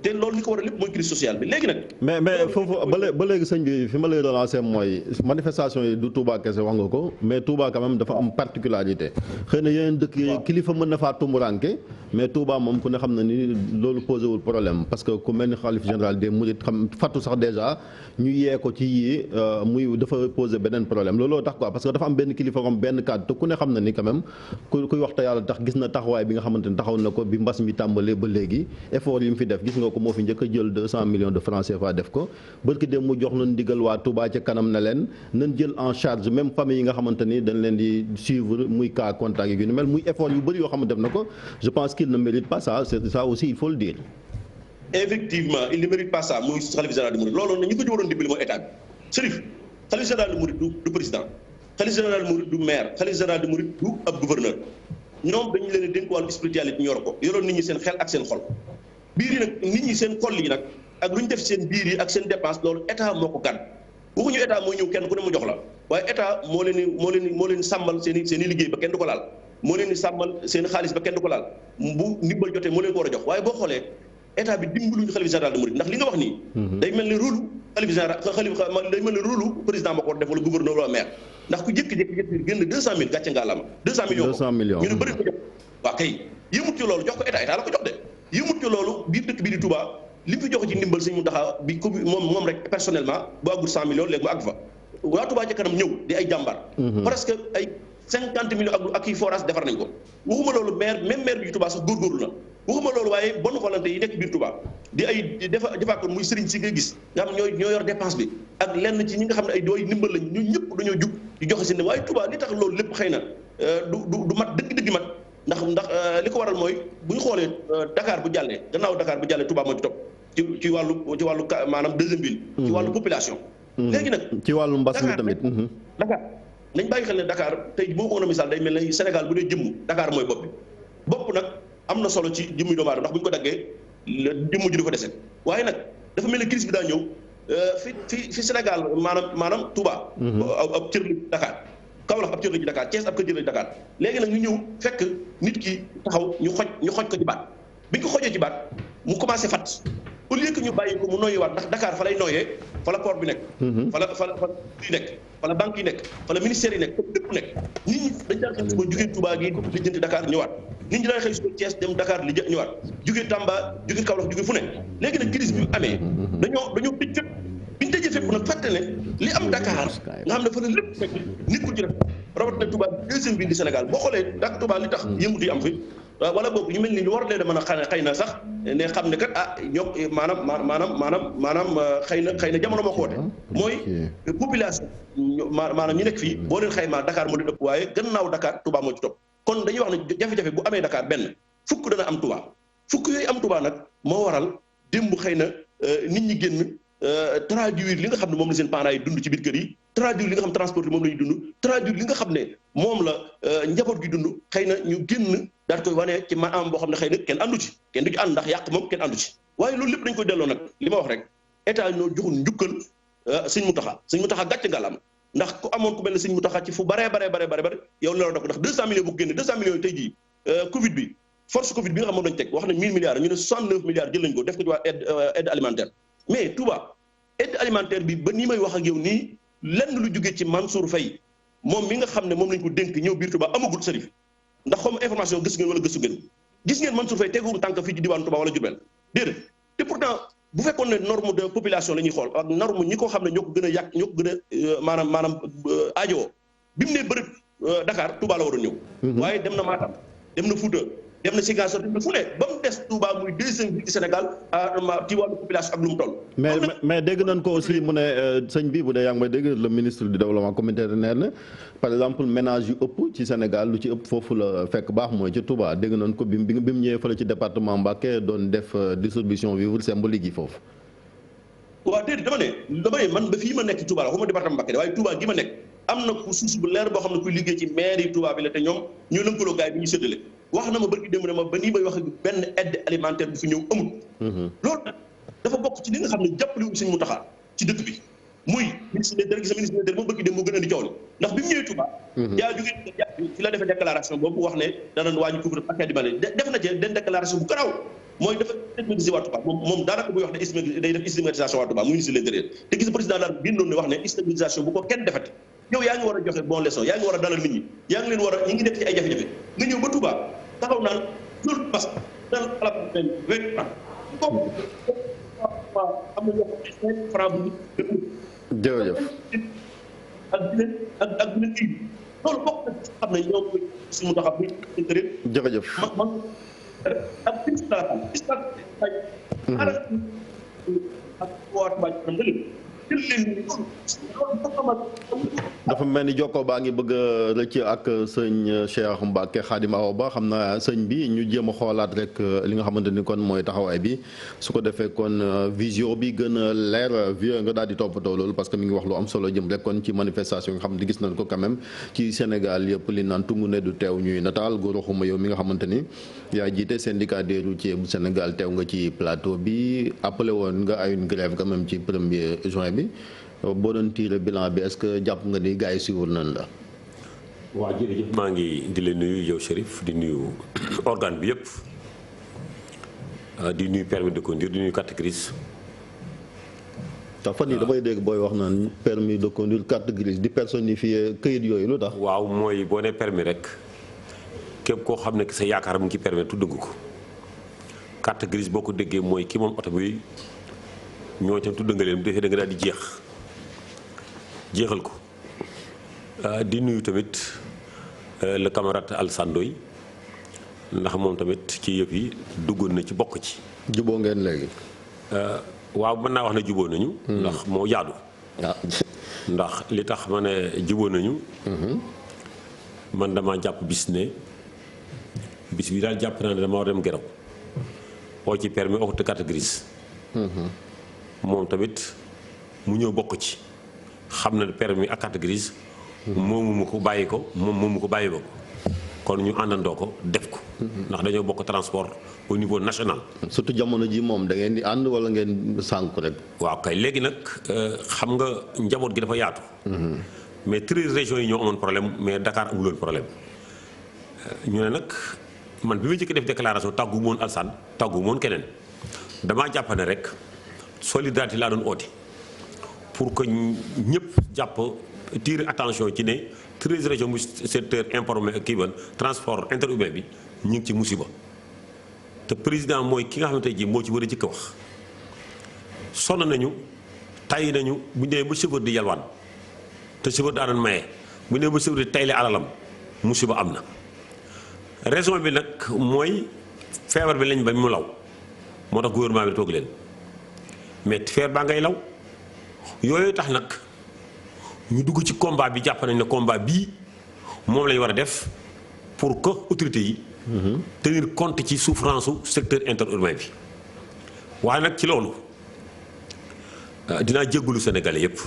te loolu li ko war a lépp mooy crise sociale bi léegi nag mais foofu ba léegi sëñ bi fi ma lay relancer mooy manifestation yi du Touba kese wax nga ko mais Touba quand même dafa am particularité xëy na yeneen dëkk yi kilifa mën na faa tumuranke mais Touba moom ku ne xam na ni loolu posé wul problème parce que ku mel ni xalif général des mourides xam fattu sax déjà ñu yee ko ci yii muy dafa posé beneen problème looloo tax quoi parce que dafa am benn kilifa comme benn cadre te ku ne xam na ni quand même kuy wax te yàlla tax gis na taxawaay bi nga xamante ni taxaw na ko bi mbas mi tàmbalee ba léegi effort yi mu fi def gis nga ko moo fi njëkk a jël 200 millions de francs CFA def ko barki dem mu jox nañ ndigal waa Touba ca kanam na leen nañ jël en charge même famille yi nga xamante ni dañ leen di suivre muy cas contact yu ni mel muy effort yu bëri yoo xam ne def na ko je pense qu'il ne mérite pas ça c'est ça aussi il faut le dire. effectivement il ne mérite pas ça muy xalifa général des mourides loolu na ñu ko ci waroon dimbali mooy état bi Serif xalifa général des mourides du président xalifa général des mourides du maire xalifa général des mourides du ab gouverneur ñoom dañu leen dénk wàllu spiritualité ñu yor ko yoroon nit ñi seen xel ak seen xol biir yi nag nit ñi seen xol yi nag ak lu ñu def seen biir yi ak seen dépense loolu état moo ko gàdd waxuñu état mooy ñëw kenn ku ne mu jox la waaye état moo leen sàmmal seen i liggéey ba kenn du ko laal moo leen di sàmmal seen xaalis ba kenn du ko laal bu ndimbal jotee moo leen ko war a jox waaye boo xoolee état bi dimbaluñu xalifa général des mourides ndax li nga wax nii day mel ni rôle day mel ni rôle président moo ko war def wala gouverneur wala maire ndax ku jékki-jékki génn 200 000 gàcce ngaa lama 200 millions ñu ne bëri ko jox waaw kay yëmut ci loolu jox ko état la ko jox de yëmut ci loolu biir dëkk bi di Touba li mu fi joxe ci ndimbal Sëñ Mountakha bi ko moom rek personnellement bu àggul 100 millions léegi mu àgg fa waa Touba ca kanam ñëw di ay jàmbaar presque ay 50 millions ak i forage defar nañ ko waxuma loolu même maire bi Touba sax góorgóorlu na waxuma loolu waaye bonne volonté yi nekk biir Touba di ay defaat ko muy sëriñ si ngay gis nga xam ñoo yor dépense bi ak lenn ci ñi nga xam ne ay dooy ndimbal lañ ñu ñëpp dañoo jug di joxe seen waaye Touba li tax loolu lépp xëy na du mat dëgg mat ndax li ko waral mooy bu ñu xoolee Dakar bu jàllee gannaaw Dakar bu jàllee Touba moo ci topp ci wàllu maanaam deuxième ville ci wàllu population léegi nag ci wàllu mbas mi tamit Dakar nañ bàyyi xel ne Dakar tey boo ko woon a misaal day mel ne Sénégal bu dee jëmm Dakar mooy bopp bi bopp nag am na solo ci jëmmi doomu aadama ndax bu ñu ko daggee jëmm ji di ko dese waaye nag dafa mel ne crise bi daa ñëw fi Sénégal maanaam Touba ab cër la Dakar Kaolack ab cër la ci Dakar Thiès ab cër la ci Dakar léegi nag ñu ñëw fekk nit ki taxaw ñu xoj ko ci baat bi ñu ko xojee ci baat mu commencé fat au lieu que ñu bàyyi ko mu noyyiwaat ndax Dakar fa lay nooyee fa la port bi nekk fa yi nekk fa la banque yi nekk fa la ministère yi nekk lépp nekk nit ñi dañ daan xëy suba jugee Touba gi lijjanti Dakar ñëwaat nit ñi daan xëy suba Thiès dem Dakar ñëwaat jugee Tamba jugee Kaolack jugee fu ne léegi nag crise bi amee dañoo tëj fépp bi ñu tëjee fépp nag fàtte ne li am Dakar nga xam ne fa la lépp fekk nit ku ci def rawat na Touba deuxième ville du Sénégal boo xoolee Touba li tax yëngutu yi am fi wala boog ñu mel ni ñu war leen a mën a xëy na sax ne xam ne kat ñoo maanaam xëy na jamono moo ko woote mooy population maanaam ñu nekk fii boo leen xaymaa Dakar moo leen ëpp waaye gannaaw Dakar Touba moo ci topp kon dañuy wax ne jafe-jafe bu amee Dakar benn fukk dana am Touba fukk yooyu am Touba nag moo waral démb xëy na nit ñi génn traduire li nga xam ne moom la seen parents yi dund ci biir kër yi traduire li nga xam transport moom la ñuy dund traduire li nga xam ne moom la njaboot gi dund xëy na ñu génn daal koy wane ci maanaam boo xam ne xëy na kenn àndu ci kenn du ci ànd ndax yàq moom kenn àndu ci waaye loolu lépp dañ koy delloo nag li ma wax rek état ñoo joxul njukkal sëñ Mountakha gàcce ngàllam ndax ku amoon ku mel ne sëñ Mountakha ci fu bare yow la ko ndax 200 millions bu ko génne 200 millions yi tey jii Covid bi force Covid bi nga xam moom lañu teg wax nañ 1000 milliards ñu ne 69 milliards jël nañ ko def ko ci waa aide alimentaire mais Touba aide alimentaire bi ba nii may wax ak yow nii lenn lu jógee ci Mansour Faye moom mi nga xam ne moom lañ ko dénk ñëw biir Touba amagul sërif ndax comme information gis ngeen wala gëstu ngeen gis ngeen Mansour Faye teguwul tànk fii ci diwaanu Touba wala Diourbel déedéet te pourtant bu fekkoon ne norme de population la ñuy xool ak norme ñi ko xam ne ñoo ko gën a yàq ñoo ko gën a maanaam aajowoo bi mu ne bërëb Dakar Touba la waroon ñëw waaye dem na Matam dem na Fouta dem na Ziguinchor dem na fu ne ba mu des Touba muy deuxième ville du Sénégal ci wàllu population ak lu mu toll. mais dégg nañ ko aussi mu ne sëñ bi bu dee yaa ngi may dégg le ministre du développement communautaire nee na par exemple ménage yu ëpp ci Sénégal lu ci ëpp foofu la fekk baax mooy ci Touba dégg nañ ko bi mu ñëwee fële ci département Mbacké doon def distribution vivre symbolique yi foofu. waaw déedéet dama ne man ba fii ma nekk ci Touba la xaw ma département Mbacké waaye Touba gi ma nekk am na ku suuf bu leer boo xam ne kuy liggéey ci mairie Touba bi la te ñoom ñu lëkkaloo gaay bi ñu séddale wax na ma barki démb ne ma ba nii may wax benn aide alimentaire bu fi ñëw amul. loolu nag dafa bokk ci li nga xam ne jàppale wu Sëñ Mountakha ci dëkk bi muy ministre de gis ministre de moom barki démb moo gën a di coow li ndax bi mu ñëwee Touba. yaa jógee fi la defee déclaration boobu wax ne dana wàññi couvre-feu ak def na ci den déclaration bu garaaw mooy dafa stigmatiser waa Touba moom daanaka buy wax ne day def stigmatisation waa Touba muy ministre de l'Intérieur te gis président daal génnoon ne wax ne stigmatisation bu ko kenn defati yow yaa ngi war a joxe bon leçon yaa ngi war a dalal nit ñi yaa ngi leen war a ñi ngi nekk ci ay jafe-jafe nga ñëw ba Touba taxaw naan loolu parce que daan xalaat benn 20 francs comme am na ñoo xam ne 5 francs bu jërëjëf ak dina kii loolu bokk na xam ne ñoo koy suñu taxaw bi intérieur jërëjëf ak ak waa Touba nga leen dafa mel ni jokkoo baa ngi bëgg a rëcc ak sëñ Cheikh Mbacké Khadim Awa Ba xam naa sëñ bi ñu jéem a xoolaat rek li nga xamante ni kon mooy taxawaay bi su ko defee kon vision bi gën a leer vieux nga daal di toppatoo loolu parce que mi ngi wax lu am solo jëm rek kon ci manifestation yi nga xam ne gis nañ ko quand même ci Sénégal yëpp li naan tungu ne du teew ñuy nataal góor xuma yow mi nga xamante ni yaa jiite syndicat des routiers bu Sénégal teew nga ci plateau bi appelé woon nga à une grève quand même ci 1er juin bi boo doon tirer bilan bi est-ce que jàpp nga ni gars yi suivre nañ la. waaw jërëjëf maa ngi di leen nuyu yow Chérif di nuyu organe bi yëpp di nuyu permis de conduire di nuyu carte grise. te fan yii damay dégg booy wax naan permis de conduire carte grise di personnifier këyit yooyu lu tax. waaw mooy boo nee permis rek képp koo xam ne sa yaakaar mu ngi ci permis tudd nga ko carte grise boo ko déggee mooy ki moom oto bi ñoo ca tudd nga leen bu defee da nga daal di jeexal ko di nuyu tamit le camarade Alassane Ndoye ndax moom tamit ci yëpp yi duggoon na ci bokk ci. juboo ngeen léegi. waaw mën naa wax ne juboo nañu. ndax moo jaadu. ndax li tax ma ne juboo nañu. man dama jàpp bis bi daal jàpp naa ne dama war dem geraw oo ci permis oo te carte grise. moom tamit mu ñëw bokk ci xam na permis ak carte grise moomu mu ko bàyyi ko moom moomu ko bàyyi ba ko kon ñu àndandoo ko def ko ndax dañoo bokk transport au niveau national. surtout jamono ji moom da ngeen di ànd wala ngeen sànku rek. waaw kay léegi nag xam nga njaboot gi dafa yaatu. mais 13 régions yi ñoo amoon problème mais Dakar amuloon problème ñu ne nag man bi ma njëkk def déclaration tàggu moon Alsane tàggu moon keneen damaa jàpp ne rek solidarité laa doon oote pour que ñëpp jàpp tirer attention ci ne 13 régions mu secteur informel kii ban transport interurbain bi ñu ngi ci musiba te président mooy ki nga xamante ji moo ci war a jëkk a wax sonn nañu tàyyi nañu bu ñu demee ba chauffeur di yalwaan te chauffeur daanan maye bu ñu demee ba chauffeur di tayle alalam musiba am na raison bi nag mooy feebar bi lañ bañ mu law moo tax gouvernement bi toog leen mais feebar baa ngay law yooyu tax nag ñu dugg ci combat bi jàpp nañ ne combat bii moom lañ war a def pour que autorités yi tenir compte ci souffrance su secteur interurbain bi waaye nag ci loolu dinaa jéggalu Sénégalais yépp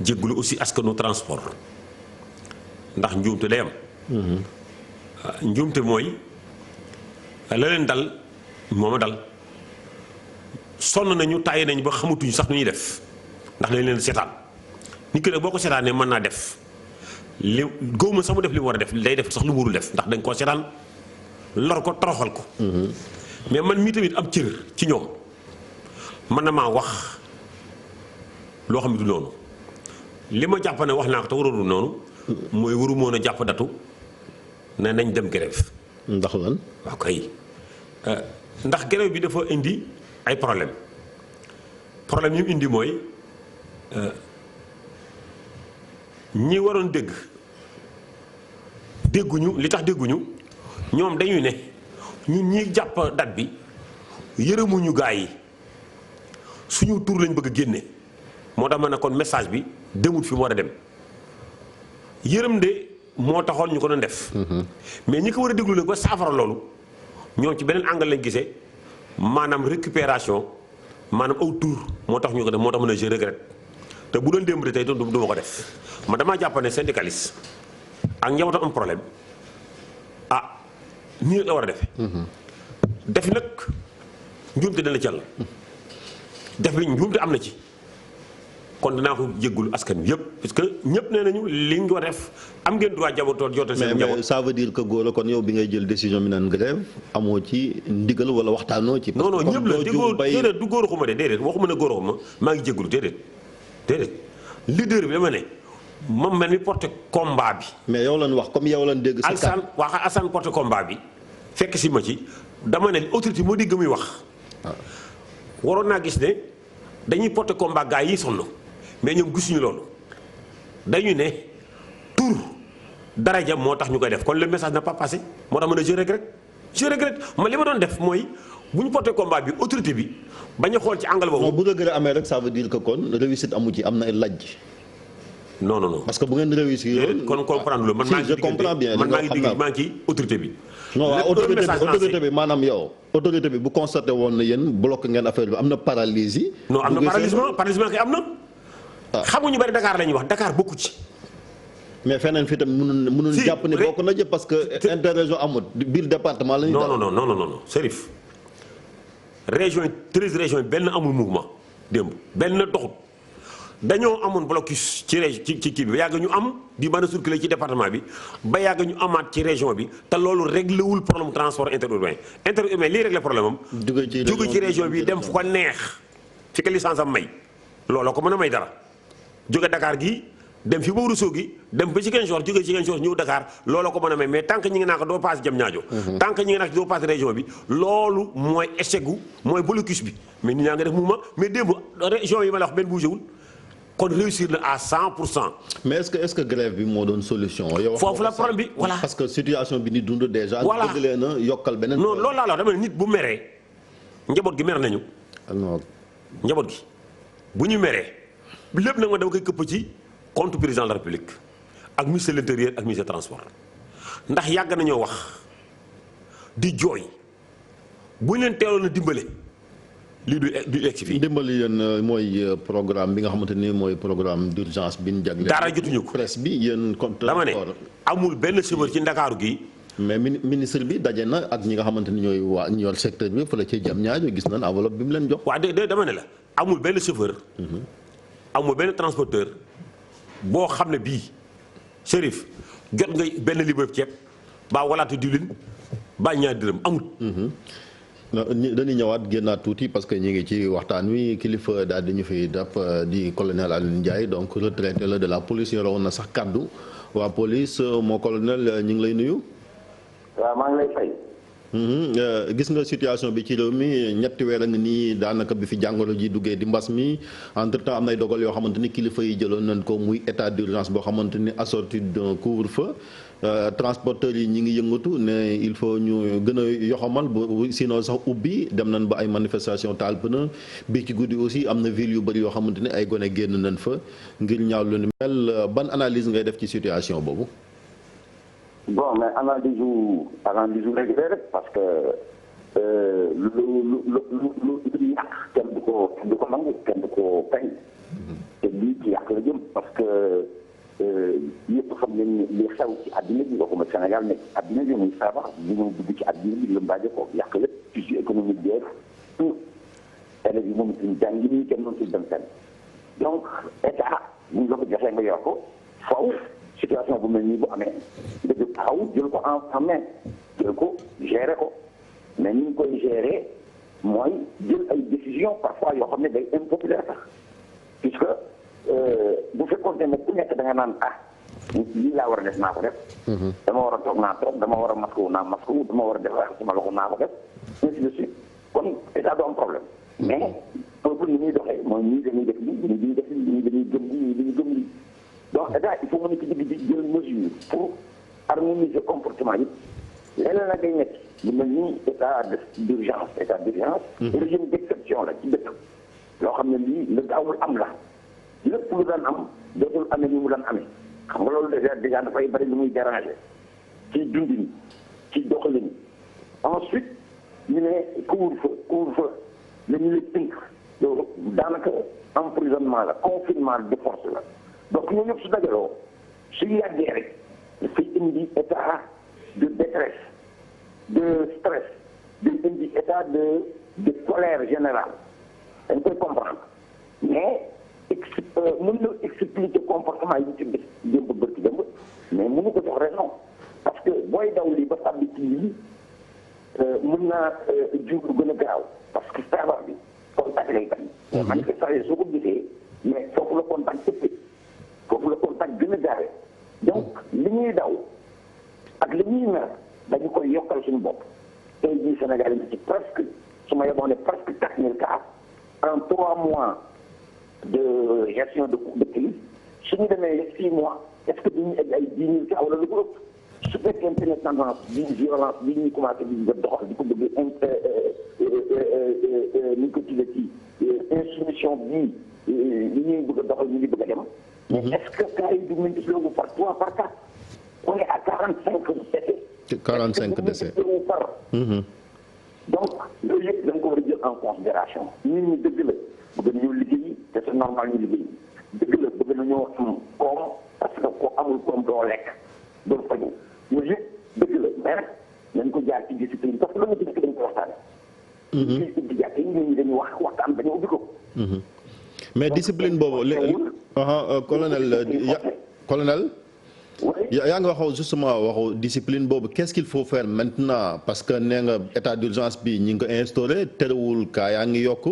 jéggalu aussi askanu transport ndax njuumte day am njuumte mooy la leen dal mooma dal sonn nañu tàyyi nañ ba xamatuñu sax nu ñuy def ndax dañ leen seetaan nit ki nag boo ko seetaanee mën naa def li góob sax mu def li mu war a def day def sax lu mu warul def ndax dañ koo seetaan lor ko toroxal ko. mais man mii tamit am cër ci ñoom mën na maa wax loo xam ne du noonu li ma jàpp ne wax naa ko te waroon noonu mooy waru moon a jàpp datu ne nañ dem grève. ndax lan. waaw kay ndax grève bi dafa indi ay problème yi mu indi mooy ñi waroon dégguñu li tax dégguñu ñoom dañuy ne ñun ñi jàpp date bi yërëmuñu gaa yi suñu tur lañ bëgg a génne moo tax ma ne kon message bi demul fi mu war a dem yërëm de moo taxoon ñu ko doon def. mais ñi ko war a déglu nag ba saafara loolu ñoom ci beneen angle lañ gisee maanaam récupération maanaam aw tur moo tax ñu ko def moo tax ma ne je regrette te bu doon démb de tey du ma ko def ma damaa jàpp ne syndicaliste ak njabootam am problème nii la war a defee. def nag njuumte dana ci yàlla def bi njuumte am na ci kon dinaa ko jéggul askan wi yëpp parce que ñëpp nee nañu li nga war a def am ngeen droit jabootoon jootal seen njaboot. mais ça veut dire que góor kon yow bi ngay jël décision bi naan grève amoo ci ndigal wala waxtaanoo ci. non non ñëpp la déedéet du góor xuma de déedéet waxuma ne góor xuma maa ngi jéggulu déedéet leader bi dama ne moom mel ni porté combat bi. mais yow lan wax comme yow lan dégg. sa Alassane waxa Alassane porté combat bi fekk si ma ci dama ne autorité moo dégg muy wax. waroon naa gis ne dañuy porté combat gaa yi sonn mais ñoom gisuñu loolu dañu ne tur daraja moo tax ñu koy def kon le message n'a pas passé moo tax ma ne je regrette man li ma doon def mooy bu ñu porté combat bi autorité bi bañ a xool ci angle boobu. non bu regret amee rek ça veut dire que kon réussite amu ci am na lajj. non. parce que bu ngeen réussir. kon comprendre lu man maa ngi je comprends bien man maa ngi ci autorité bi. non waaw autorité bi maanaam yow. autorité bi bu constaté woon na yéen bloqué ngeen affaire bi am na paralysie. non am na paralysement kay am na. xamuñu bari Dakar la ñuy wax Dakar bokku ci. mais feneen fii tamit mënuñ jàpp ne bokk na jëpp parce que interrégion amul biir département la ñuy. non Serif région yi 13 régions yi benn amul mouvement démb benn doxut. dañoo amoon blocus ci kii bi ba yàgg ñu am di mën a circuler ci département bi ba yàgg ñu amaat ci région bi te loolu réglé wul problème transport interurbain lii réglé problème am. jóge ci région bi dem fu ko neex fi ko licence am may looloo ko mën a may dara jóge Dakar gi dem fi ba Ourossogui dem ba Ziguinchor jóge Ziguinchor ñëw Dakar looloo ko mën a may mais tant que ñi ngi naa ko doo passe Diamniadio tant que ñi ngi naa ko doo passe région bi loolu mooy échec gu mooy blocus bi mais nit ñaa nga def mouvement mais démb région yi ma la wax benn bougé wul kon réussir na à 100%. mais est-ce que grève bi moo doon solution. yow foofu la problème bi voilà. parce que situation bi ni dund déjà. voilà bëgg leen a yokkal beneen. non loolu laa la wax dama ne nit bu meree njaboot gi mer nañu. njaboot gi bu ñu meree lépp nag ma dama koy këpp ci compte président de la République ak ministre de l'intérieur ak ministre des transports ndax yàgg nañoo wax di jooy bu ñu leen teeloon a dimbale. lii du egg si fii. dimbali yéen mooy programme bi nga xamante ni mooy programme d'urgence bi ñu jagleel. dara jotuñu ko presse bi yéen. dama ne amul benn chauffeur ci Ndakaaru gi. mais ministre bi daje na ak ñi nga xamante ni ñooy waa ñi yor secteur bi fële ci Diamniadio gis nañ enveloppe bi mu leen jox. waaw dama ne la amul benn chauffeur. amul benn transporteur boo xam ne bii Chérif jot nga benn libre ceeb baa walaatu diwlin baa ñaari dërëm amul. dañuy ñëwaat génnaat tuuti parce que ñu ngi ci waxtaan wi kilifa daal di ñu fi dap di colonel Alioune Ndiaye donc retraité la de la police yoroon na sax kaddu waa police moo colonel ñu ngi lay nuyu. waaw maa ngi lay fay. gis nga situation bi ci réew mi ñetti weer a ngi nii daanaka bi fi jàngoro ji duggee di mbas mi entre temps am nay dogal yoo xamante ni kilifa yi jëloon nañ ko muy état d'urgence boo xamante ni assorti d'un couvre-feu transporteurs yi ñi ngi yëngatu ne il faut ñu gën a yoxamal bu sinon sax ubbi dem nañ ba ay manifestation taal pneu bi ci guddi aussi am na ville yu bëri yoo xamante ni ay gone génn nañ fa ngir ñaaw lu ni mel ban analyse ngay def ci situation boobu. bon mais analyse u régulier rek parce que lu yàq kenn du ko nangu kenn du ko kañ te lii ci yàq la jëm parce que ñëpp xam nañ ne li xew ci àddina bi waxuma Sénégal nekk àddina bi muy feebar bi ñëw dugg ci àddina bi lëmbaaje ko yàq lépp tissu économique bi tout élèves yi moom suñu jàngi nii kenn mënu si dem fenn donc état bu ñu la ko joxee nga yor ko faw situation bu mel nii bu amee nga jóg taxaw jël ko en main jël ko gérer ko mais ni ñu koy gérer mooy jël ay décision parfois yoo xam ne day impopulaire sax puisque bu fekkoon ne ku nekk da nga naan lii laa war a def naa ko def. dama war a toog naa toog dama war a masque wu naa masque wu dama war a def sama loxo naa ko def ainsi de suite kon état du am problème mais peuple ni ñuy doxee mooy ñii dañuy def lii ñii dañuy def lii ñii dañuy gëm lii ñii dañuy gëm lii donc état il faut mu nekk ci digg bi jël mesure pour harmoniser comportement yi leneen nag day nekk lu mel ni état d'urgence régime d'exception la ci dëkk loo xam ne lii la daawul am la lépp lu daan am dootul amee ni mu daan amee xam nga loolu déjà dafay bari lu muy déranger ci dundin ci doxalin ensuite ñu ne couvre-feu la ñu lay tënk loolu daanaka emprisonnement la confinement de force la donc ñoo ñëpp su dajaloo su yàggee rek dafay indi état de détresse de stress day indi état de colère générale dañ koy comprendre mais mën na expliquer comportement yi ci bés démb bërki démb mais mënu ko jox raison parce que booy daw lii ba tàbbi ci lii mën naa jur lu gën a gaaw parce que feebar bi contact lay bañ manifestation soo ko gisee mais foofu la contact ëppee foofu la contact gën a gaawee donc li ñuy daw ak li ñuy mer dañu koy yokkal suñu bopp tey jii Sénégal yi ci presque su ma yeboon ne presque 4000 cas en 3 mois de gestion de crise su ñu demee 6 mois est-ce que duñu egg ay 10 000 cas wala lu ko ëpp su fekkente ne tendance bi violence bi ñuy commencé di nga doxal di ko bëgg ni ko tuddee ci insoumission bii li ñuy bëgg a doxal ñu ngi bëgg a dem mais est-ce que cas yi du multiplié par 3 par 4 on est à 45 décès 45 décès par donc loolu yëpp da nga ko war a jël en considération nit ñi dëgg la bëgg nañoo liggéey te c'est normal ñu liggéey dëgg la bëgg nañoo am koom parce que ko amul koom doo lekk doo faju yooyu yëpp dëgg la mais nag nañ ko jaar ci discipline parce que la nga ci dëkk dañ ko waxtaane ci ubbi jàkk yi nit ñi dañuy waxtaan dañu ubbi ko mais discipline boobu colonel yaa ngi waxoo justement waxu discipline boobu qu'est-ce qu'il faut faire maintenant parce que nee nga état d'urgence bi ñi ngi ko instauré terewul kaa yaa ngi yokk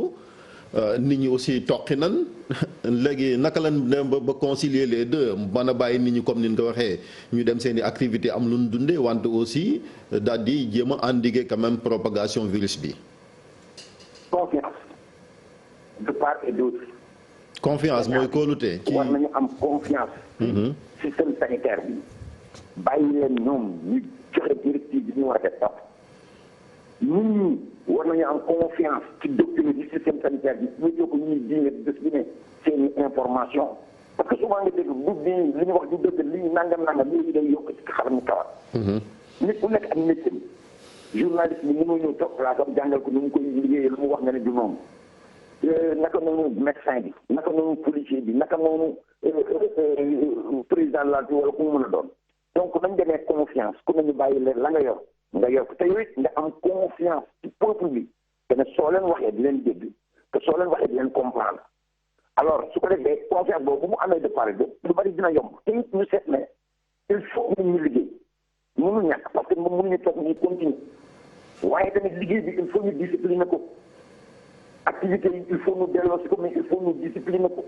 nit ñi aussi toqi nan léegi naka lañ dem ba concilier les deux mën a bàyyi nit ñi comme ni nga ko waxee ñu dem seen i activité am lu ñu dundee wante aussi daal di jéem a endiguer quand même propagation virus bi. confiance de part et d'autre. confiance mooy kóolute. war nañu am confiance. système sanitaire bi bàyyi leen ñoom ñu joxe directive bi ñu war a def topp nit ñi war nañu am confiance ci docteur bi système sanitaire bi ñu jox ko ñuy diine bés bi ne seeni information parce que souvent nga dégg bu bii li ñu wax du dëgg lii nangam lii day yokk ci xar mi kawar nit ku nekk ak métier journaliste bi mënoo ñëw toog place am jàngal ko nu mu koy liggéeyee lu mu wax nga ne du noonu naka noonu médecin bi naka noonu policier bi naka noonu président de la République wala ku mu mën a doon donc nañ demee confiance ku nañu bàyyi leen la nga yor ko te yooyu nga am confiance ci peuple bi te ne soo leen waxee di leen dégg te soo leen waxee di leen comprendre alors su ko defee confiance boobu bu mu amee de part de lu bari dina yomb te it ñu seet ne il faut que ñu liggéey mënu ñàkk parce que moom mënuñu toog ñu continuer waaye tamit liggéey bi il faut ñu discipliner ko activité yi il faut ñu delloo si ko mais il faut ñu discipliner ko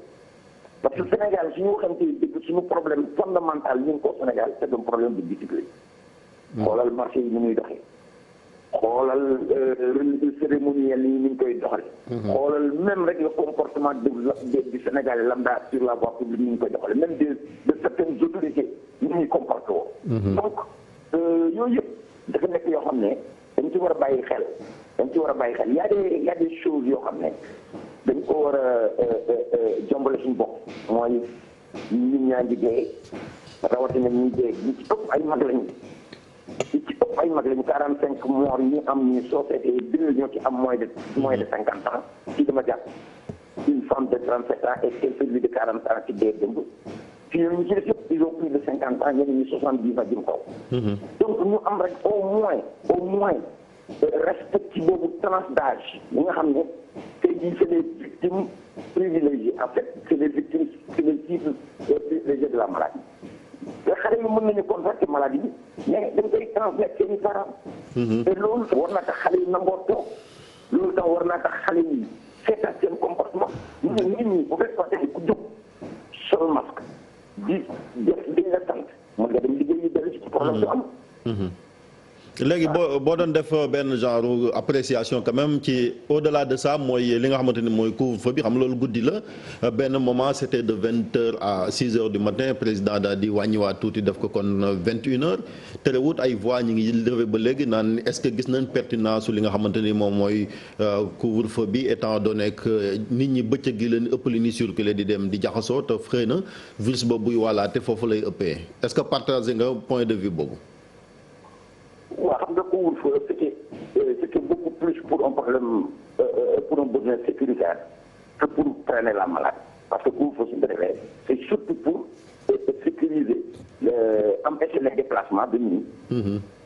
parce que Sénégal suñu waxante dëgg suñu problème fondamental ñu ngi ko Sénégal c'est un problème de discipline xoolal marché yi ni muy doxee xoolal cérémoniel yi ni ñu koy doxale xoolal même rek le comportement du Sénégalais lambda sur la voie publique ni ñu koy doxale même de certaines autorités ni ñuy comporté woo donc yooyu yëpp dafa nekk yoo xam ne dañ ci war a bàyyi xel y a des choses yoo xam ne dañ ko war a jombale suñu bopp mooy nit ñaa ngi dee rawatina ñuy dee ñi ci ëpp ay mag lañu 45 morts ñi am ñi société biir ñoo ci am moins de 50 ans ci dama jàpp une femme de 37 ans et celui de 40 ans ci dee dëmb fii ñu ci def yëpp ils ont plus de 50 ans ñeneen ñi 70 ans jëm kaw donc ñu am rek au moins respect ci boobu tranche d'âge ñi nga xam ne tey jii c'est des victimes privilégiées en fait c'est des victimes c'est des cibles privilégiées de la maladie te xale yi mën nañu contracter maladie bi mais dañ koy transmettre seen i parents te loolu war naa tax xale yi nangoo toog loolu tax war naa tax xale yi seetaat seen comportement nit ñi bu fekkee ku jóg sol masque di def liñ la sant mën nga dem liggéey yi dellu ci problème du am léegi boo doon def benn genre appréciation quand même ci au-delà de ça mooy li nga xamante ni mooy couvre-feu bi xam nga loolu guddi la benn moment c'était de 20h à 6h du matin président daal di wàññiwaat tuuti def ko kon 21h terewut ay voix ñi ngi levé ba léegi naan est-ce que gis nañ pertinence su li nga xamante ni moom mooy couvre-feu bi étant donné que nit ñi bëccëg gi leen ëpp li ni circulé di dem di jaxasoo te xëy na virus ba buy wàllaate foofu lay ëppee est-ce que partagé nga point de vue boobu. waaw xam nga couvre-feu c'était beaucoup plus pour un problème pour un besoin sécuritaire que pour freiner la maladie parce que couvre-feu su defee c'est surtout pour sécuriser empêcher les déplacements de nuit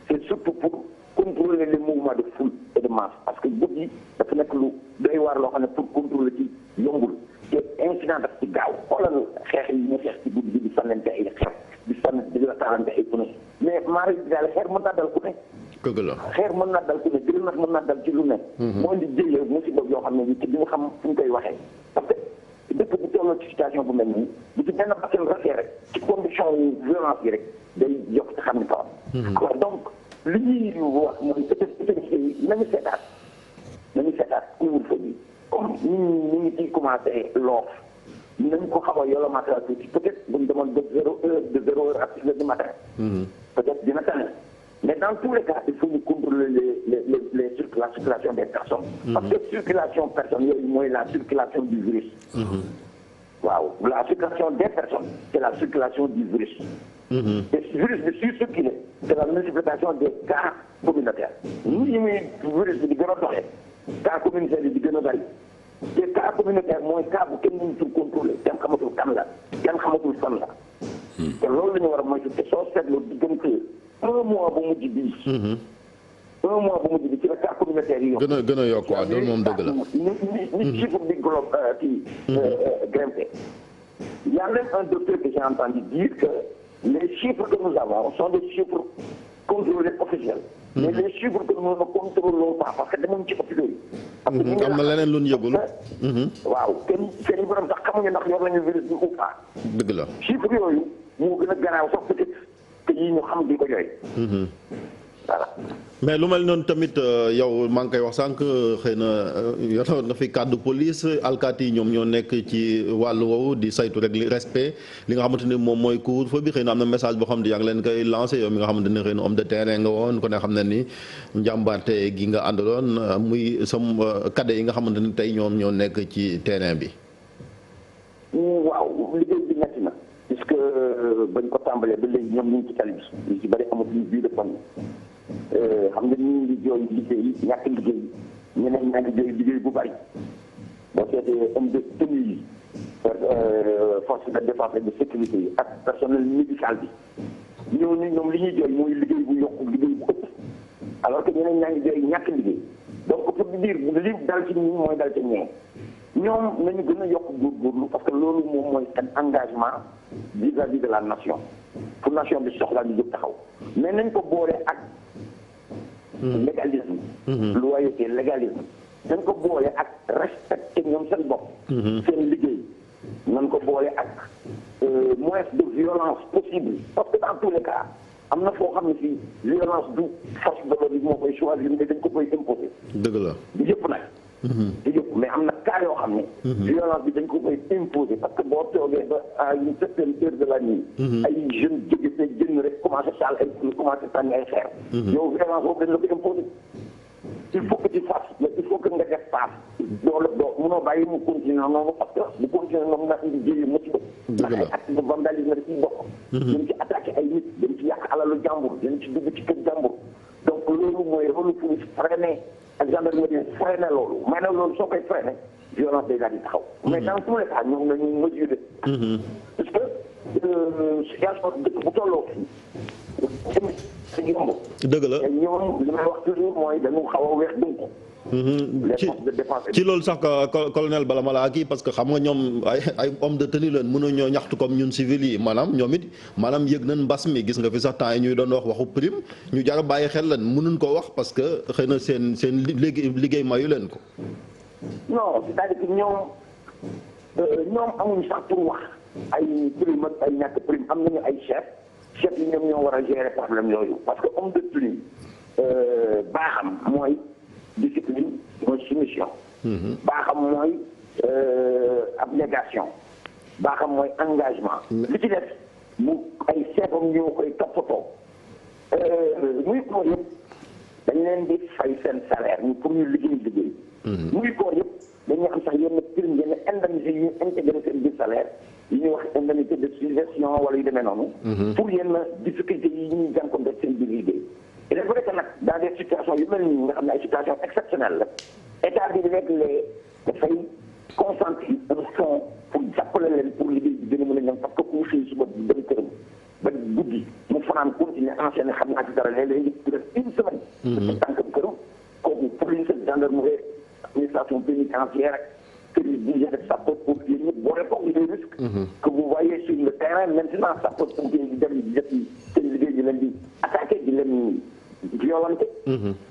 c'est surtout pour contrôler les mouvements de foule et de masse parce que guddi dafa nekk lu doy waar loo xam ne pour contrôler ci yombul te incident daf ci gaaw xoolal xeex yi ñu xeex ci guddi bi di sànnante ay xeex di la taalante ay pneu mais maa ngi daal xeer mën naa dal ku ne. dëgg la xeer mën naa dal ku ne grenade mën naa dal ci lu ne. moo indi jëlee musiba yoo xam ne bi nga xam fu ñu koy waxee. parce que dëkk bu tolloo ci situation bu mel nii bu ci benn bakkan rafet rek ci condition violence yi rek day yokk ci xam ni kawam. alors donc li ñuy wax mooy autorité yi nañu seetaat couvre-feu bi comme ñu ngi ciy commencé loof. nañ ko xaw a yolomaata tuuti peut-être bu ñu demoon de 0h à 6h du matin. peut-être dina tane mais dans tous les cas il faut ñu contrôler la circulation des personnes. parce que circulation personne yooyu mooy la circulation du virus. waaw la circulation des personnes c'est la circulation du virus. te virus bi suy circuler c'est la multiplication des cas communautaires. ni muy virus bi di gën a doxee cas communautaire yi di gën a bari. te cas communautaire mooy cas bu kenn mënatul contrôler kenn xamatul kan la kenn xamatul fan la. te loolu la ñu war a moytu te soo seetloo diggante un mois bu mujj bii. ci la cas communautaire yi yokk. gën a yokk waaw loolu moom dëgg la. ni chiffre bi grimpé. Il y a même un docteur que j'ai entendu dire que les chiffres que nous avons sont des chiffres contrôlés officiels. mais les chiffres que nous ne contrôlons pas parce que demuñu ci hôpitaux yi. parce que am na leneen lu ñu yëgul. waaw kenn seen i borom sax xamuñu ndax yor nañu virus bi ou pas. dëgg la chiffres yooyu moo gën a garaaw sax peut-être que yii ñu xam di ko jooy. voilà. mais lu mel noonu tamit yow maa ngi koy wax sànq xëy na yoroon nga fi kàddu police alkaati yi ñoom ñoo nekk ci wàllu woowu di saytu rek li respect li nga xamante ni moom mooy couvre-feu bi xëy na am na message boo xam ne yaa ngi leen koy lancé yow mi nga xamante ni xëy na homme de terrain nga woon ko ne xam ne ni njàmbaarte gi nga àndaloon muy sam cadre yi nga xamante ni tey ñoom ñoo nekk ci terrain bi. waaw liggéey bi metti na puisque bañ ko tàmbalee ba léegi ñoom ñu ngi ci tali bi ñu ci bëri amatuñu biir de famille. xam nga ñu ngi jooy liggéey ñàkk liggéey ñeneen ñaa ngi jooy liggéey bu bari boo seetee homme de tenue yi force de défense et de sécurité yi ak personnel médical bi ñoom li ñuy jooy mooy liggéey bu yokku liggéey bu ëpp alors que ñeneen ñaa ngi jooy ñàkk liggéey donc pour dire li dal ci ñi mooy dal ci ñee ñoom nañu gën a yokk góorgóorlu parce que loolu moom mooy seen engagement vis-à-vis de la nation pour nation bi soxlaa ñu jóg taxaw mais nañ ko boole ak légalisme loyauté légalisme nañ ko boole ak respecter ñoom seen bopp seen liggéey nañ ko boole ak moins de violence possible parce que dans tous les cas am na foo xam ne si violence du force de l'ordre moo koy choisir mais dañ ko koy imposer. dëgg la du yëpp nag. du yëpp mais am na cas yoo xam ne. violence bi dañ ko koy imposer parce que boo toogee ba à une certaine heure de la nuit. ay jeunes jóge te jënd rek commencé taal ay commencé sànni ay xeer. yow violence boobu dañ la ko imposer. il faut que tu fasses mais il faut que nga def paas. doo munoo bàyyi mu continuer noonu parce que bu continuer noonu na indi jéem musiba. ndax ay acte de vandalisme da ciy bokk. dañ ci attaqué ay nit dañ ci yàq alalu jàmbur dañ ci dugg ci kër jàmbur. donc loolu mooy rôle police freiné ak gendarmerie freiné loolu mais nag loolu soo koy freiné violence day daal di taxaw. mais dans tous les cas ñoom nañu mesurer. parce que situation dëkk bu tolloo fii. dëgg la ñoom li may wax toujours mooy dañu xaw a weex dunk. ci loolu sax colonel bala ma laa kii parce que xam nga ñoom ay homme de tenue leen mënuñoo ñaxtu comme ñun civil yi maanaam ñoom it maanaam yëg nañ mbas mi gis nga fi sax temps yi ñuy doon wax waxu prime ñu jar a bàyyi xel leen mënuñ ko wax parce que xëy na seen liggéey mayu leen ko. non c'est-à-dire que ñoom amuñ sax pour wax ay prime ak ay ñàkk prime am nañu ay chef yi ñoom ñoo war a gérer problème yooyu parce que homme de tenue baaxam mooy discipline mooy soumission. baaxam mooy abnégation. baaxam mooy engagement. li ci def mu ay chefam ñoo koy toppatoo. muy koor yëpp dañ leen di fay seen salaire ñu pour ñu liggéey. muy koor yëpp dañuy am sax yenn prime yenn indemnité yu ñu intégré seen biir salaire yi ñuy wax indemnité de suggestion wala yu demee noonu. pour yenn difficulté yi ñuy jànkuwante seen biir liggéey. il est vrai que nag dans des situations yu mel nii nga xam ne ay situations exceptionnelles la état bi léeg-léeg dafay concentrer un fonds pour jàppale leen pour liggéey bi gën a mën a ñoom parce que ku xëy suba dem këram ba guddi mu fanaan continuer enchaîner xam naa ci dara léeg-léeg ngi def une semaine. ci tànk këram kooku police gendarmerie administration pénitentiaire ak service d'hygiène ak sapeurs-pompiers ñëpp boole ko des risques que vous voyez sur le terrain maintenant sapeurs-pompiers yi dem di def seen liggéey di leen di attaqué di leen violenté.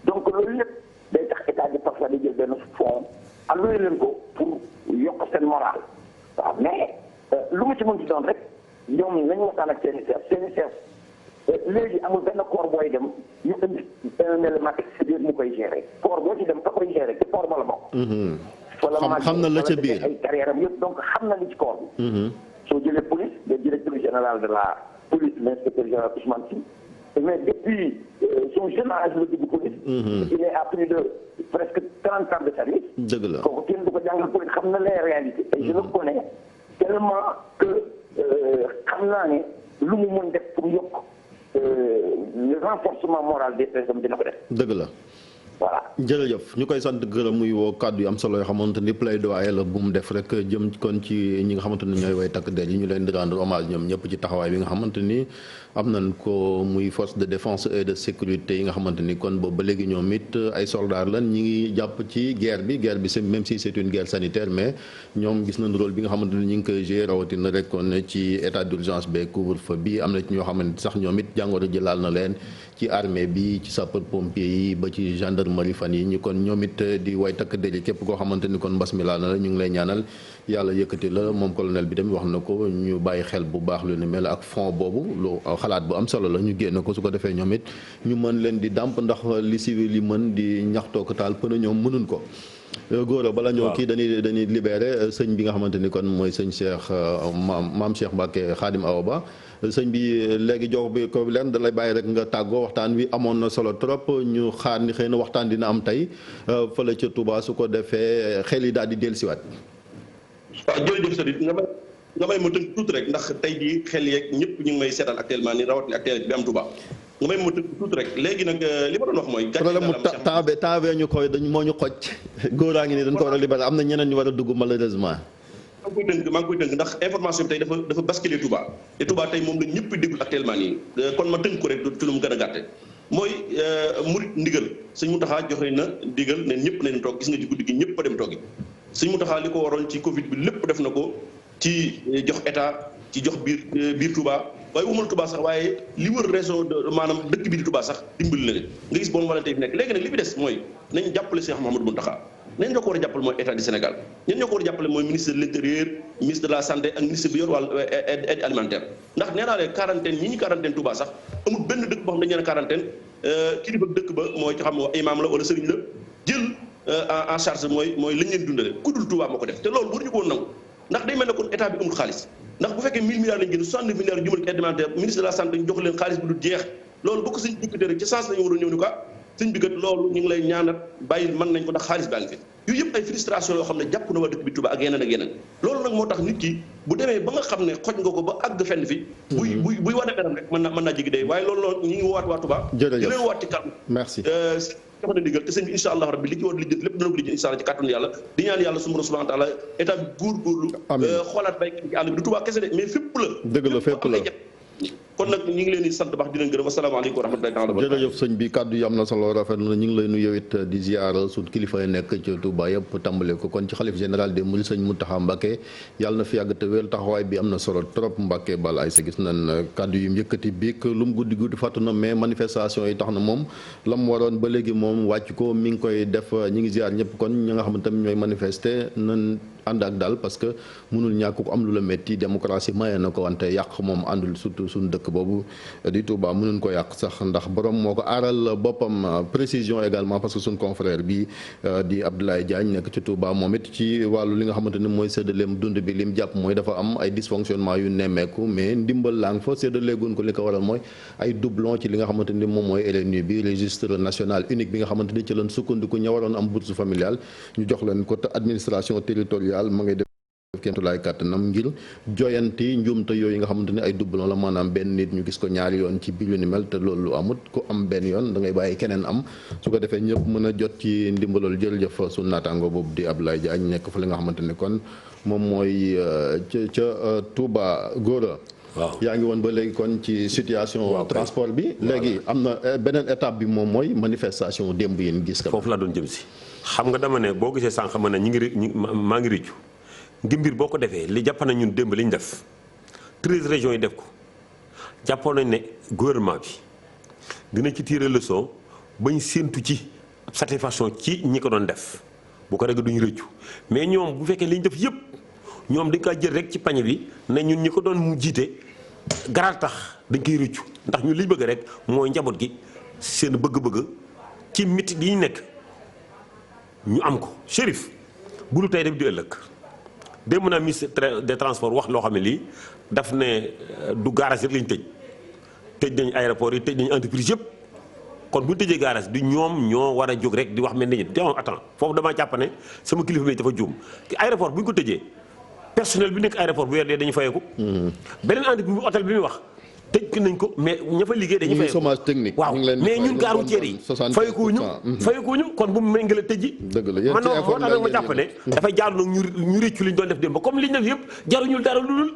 donc loolu lépp day tax état bi parfois di jël benn fonds alloué leen ko pour yokk seen moral waaw mais lu ma ci mën ci doon rek ñoom nañu waxtaan ak CNCF léegi amul benn corps booy dem ñu indi un élément extérieur mu koy gérer corps boo ci dem ka koy gérer ci corps ba la bokk. xam na la ca biir ay carrière am yëpp donc xam na li ci corps bi. soo jëlee police le directeur général de la police l'inspecteur général Ousmane Sy mais depuis son jeune âge la dugg police. il est à plus de presque 30 ans de service. dëgg la kooku kenn du ko jàngal police xam na les réalités. et je le connais tellement que xam naa ne lu mu mën def pour yokk le renforcement moral des personnes dina ko def. dëgg la. voilà jërëjëf ñu koy sant gërëm muy woo kàddu yu am solo yoo xamante ni plaidoyer la bu mu def rek jëm kon ci ñi nga xamante ni ñooy way takk der yi ñu leen di rendre hommage ñoom ñëpp ci taxawaay bi nga xamante ni am nañ ko muy force de défense et de sécurité yi nga xamante ni kon boobu ba léegi ñoom it ay soldats lan ñi ngi jàpp ci guerre bi c'est même si c'est une guerre sanitaire mais ñoom gis nañ rôle bi nga xamante ni ñu ngi koy jouer rawatina rek kon ci état d'urgence bi couvre-feu bi am na ci ñoo xamante sax ñoom it jàngoro ji laal na leen ci armée bi ci sapeur pompier yi ba ci gendarmerie fan yi ñu kon ñoom it di way takk der képp koo xamante ni kon mbas mi laal na la ñu ngi lay ñaanal yàlla yëkkati la moom colonel bi tamit wax na ko ñu bàyyi xel bu baax lu ni mel ak fond boobu lu xalaat bu am solo la ñu génn ko su ko defee ñoom it ñu mën leen di dàmp ndax li civil yi mën di ñaxtoo ko taal pëna ñoom mënuñ ko góor bala ñoo kii dañuy libéré sëñ bi nga xamante ni kon mooy sëñ Cheikh maam Cheikh Mbacke Khadim Awa Ba sëñ bi léegi jox bi ko leen da lay bàyyi rek nga tàggoo waxtaan wi amoon na solo trop ñu xaar ni xëy na waxtaan dina am tey fële ca Touba su ko defee xel yi daal di dellusiwaat. waaw jërëjëf sëriñ nga may ma tënk tuuti rek ndax tey jii xel yeeg ñëpp ñu ngi may seetaan actuellement ni rawatina actualité bi am Touba nga may ma tënk tuuti rek léegi nag li ma doon wax mooy. problème mu taabee ñu koy dañ moo ñu xoj góoraa ngi ni dañ ko war a libéré am na ñeneen ñu war a dugg malheureusement. maa ngi koy tënk ndax information bi tey dafa basculer Touba te Touba tey moom la ñëpp déglu actuellement nii kon ma tënk ko rek ci lu mu gën a gàtte mooy murit ndigal sëñ Mountakha joxe na ndigal ne ñëpp nañ toog gis nga ci guddi gi ñëpp a dem toogi sëñ Mountakha li ko waroon ci Covid bi lépp def na ko ci jox état ci jox biir Touba waaye umul Touba sax waaye li wër réseau de maanaam dëkk bi di Touba sax dimbali na leen nga gis bon volonté fi nekk léegi nag li fi des mooy nañ jàppale Cheikh Mouhamadou Mountakha nañ ñoo ko war a jàppale mooy état du Sénégal ñen ñoo ko war a jàppale mooy ministre de l'intérieur ministre de la santé ak ministre bi yor wàllu aide alimentaire ndax nee naa leen quarantaine ñi ñu quarantaine Touba sax amul benn dëkk boo xam ne dañu leen quarantaine kilifa dëkk ba mooy ci xam ne imaam la wala sëriñ la jël en charge mooy lañ leen dundale ku dul Touba moo ko def te loolu waruñu ko woon nangu ndax day mel ne kon état bi amul xaalis ndax bu fekkee 1000 milliards lañ génn 69 milliards jëmal ci aide alimentaire ministre de la santé ñu jox leen xaalis bu dul jeex loolu boo ko sëñ député rek ci sens lañu waroon ñëw ni quoi sëñ bi kat loolu ñu ngi lay ñaanat bàyyi mën nañ ko ndax xaalis baa ngi fi yooyu yëpp ay frustration yoo xam ne jàpp na waa dëkk bi Touba ak yeneen loolu nag moo tax nit ki bu demee ba nga xam ne xoj nga ko ba àgg fenn fi buy wane benam rek mën naa jigi day waaye loolu noonu ñu ngi woowaat waa Touba di leen woowaat ci kàddu merci jox na ndigal te sëñ bi incha allah rabbi li ci war li lépp dina ko lijjë incha allah ci kàttanu yàlla di ñaan yàlla subhanahu wa ta'ala état bi góorgóorlu xoolaat baykat yi ci àll bi du Touba kese de mais fépp la dëgg la fépp la kon nag ñu ngi leen di sant baax di leen gërëm asalaamaaleykum wa rahmatullahi taala wa jërëjëf sëñ bi kàddu yi am na solo rafet na ñu ngi lay nuyu it di ziar suñ kilifa yi nekk ci Touba yëpp tàmbale ko kon ci xalif général des mourides sëñ Mountakha Mbacké yàlla na fi yàgg te wér taxawaay bi am na solo trop Mbacké bal ay sa gis nañ kàddu yu mu yëkkati biig lu mu guddi guddi fàttu na mais manifestation yi tax na moom la mu waroon ba léegi moom wàcc ko mi ngi koy def ñi ngi ziar ñëpp kon ñi nga xamante tamit ñooy manifester nan ànd ak daal parce que mënul ñàkk ko am lu la métti démocratie maye na ko wante yàq moom àndul surtout suñu dëkk boobu di Touba mënuñ ko yàq sax ndax borom moo ko aaral boppam précision également parce que suñu confrère bi di Abdoulaye Diagne nekk ci Touba moom it ci wàllu li nga xamante ni mooy séddaleem dund bi lim jàpp mooy dafa am ay dysfonctionnement yu nemmeeku mais ndimbal laa nga fa séddaleegun ko li ko waral mooy ay doublon ci li nga xamante ni moom mooy RNU bi registre national unique bi nga xamante ni ci leen sukkandiku ña waroon am bourse familiale ñu jox leen ko te administration territoriale ma ngay def kéemtulaay kàttanam ngir joyanti njuumte yooyu nga xamante ni ay doublon la maanaam benn nit ñu gis ko ñaari yoon ci biir lu ni mel te loolu lu amut ku am benn yoon da ngay bàyyi keneen am su ko defee ñëpp mën a jot ci ndimbalol jërëjëf su naataango boobu di Abdoulaye Diagne nekk fa li nga xamante ni kon moom mooy ca Touba Gora. waaw yaa ngi woon ba léegi kon ci situation transport bi léegi am na beneen étape bi moom mooy manifestation démb yéen gis ka foofu laa doon jëm si xam nga dama ne boo gisee sànq ma ne maa ngi rëccu ngi mbir boo ko defee li jàpp nañ ñun démb li ñu def 13 régions yi def ko jàppoon nañ ne gouvernement bi dina ci tirer leçon bañ séentu ci satisfaction ci ñi ko doon def bu ko rek duñu rëccu mais ñoom bu fekkee li ñu def yëpp ñoom dañ kaa jël rek ci pañe bi ne ñun ñi ko doon mu jiite garaat tax dañ koy rëccu ndax ñun li ñu bëgg rek mooy njaboot gi seen bëgg-bëgg ci métti yi ñu nekk ñu am ko Chérif bu du tey def di ëllëg démb naa ministre des transports wax loo xam ne lii daf ne du garage rek lañ tëj nañ aéroport yi tëj nañ entreprise yëpp kon bu ñu tëjee garage du ñoom ñoo war a jóg rek di wax mel ni ñun attends foofu damaa jàpp ne sama kilifa bi dafa juum aéroport bu ñu ko tëjee personnel bi nekk aéroport bu weer dee dañu fayeeku beneen entreprise bu hôtel bi muy wax tëj nañ ko mais ña fa liggéey dañuy fayeeku chômage technique waaw mais ñun gaaru ceer yi fayekuñu kon bu mu méngale tëjji man moo tax nag ma jàpp ne dafay jaaru nag ñu réccu li ñu doon def démb comme li ñu def yëpp jaruñul dara lulul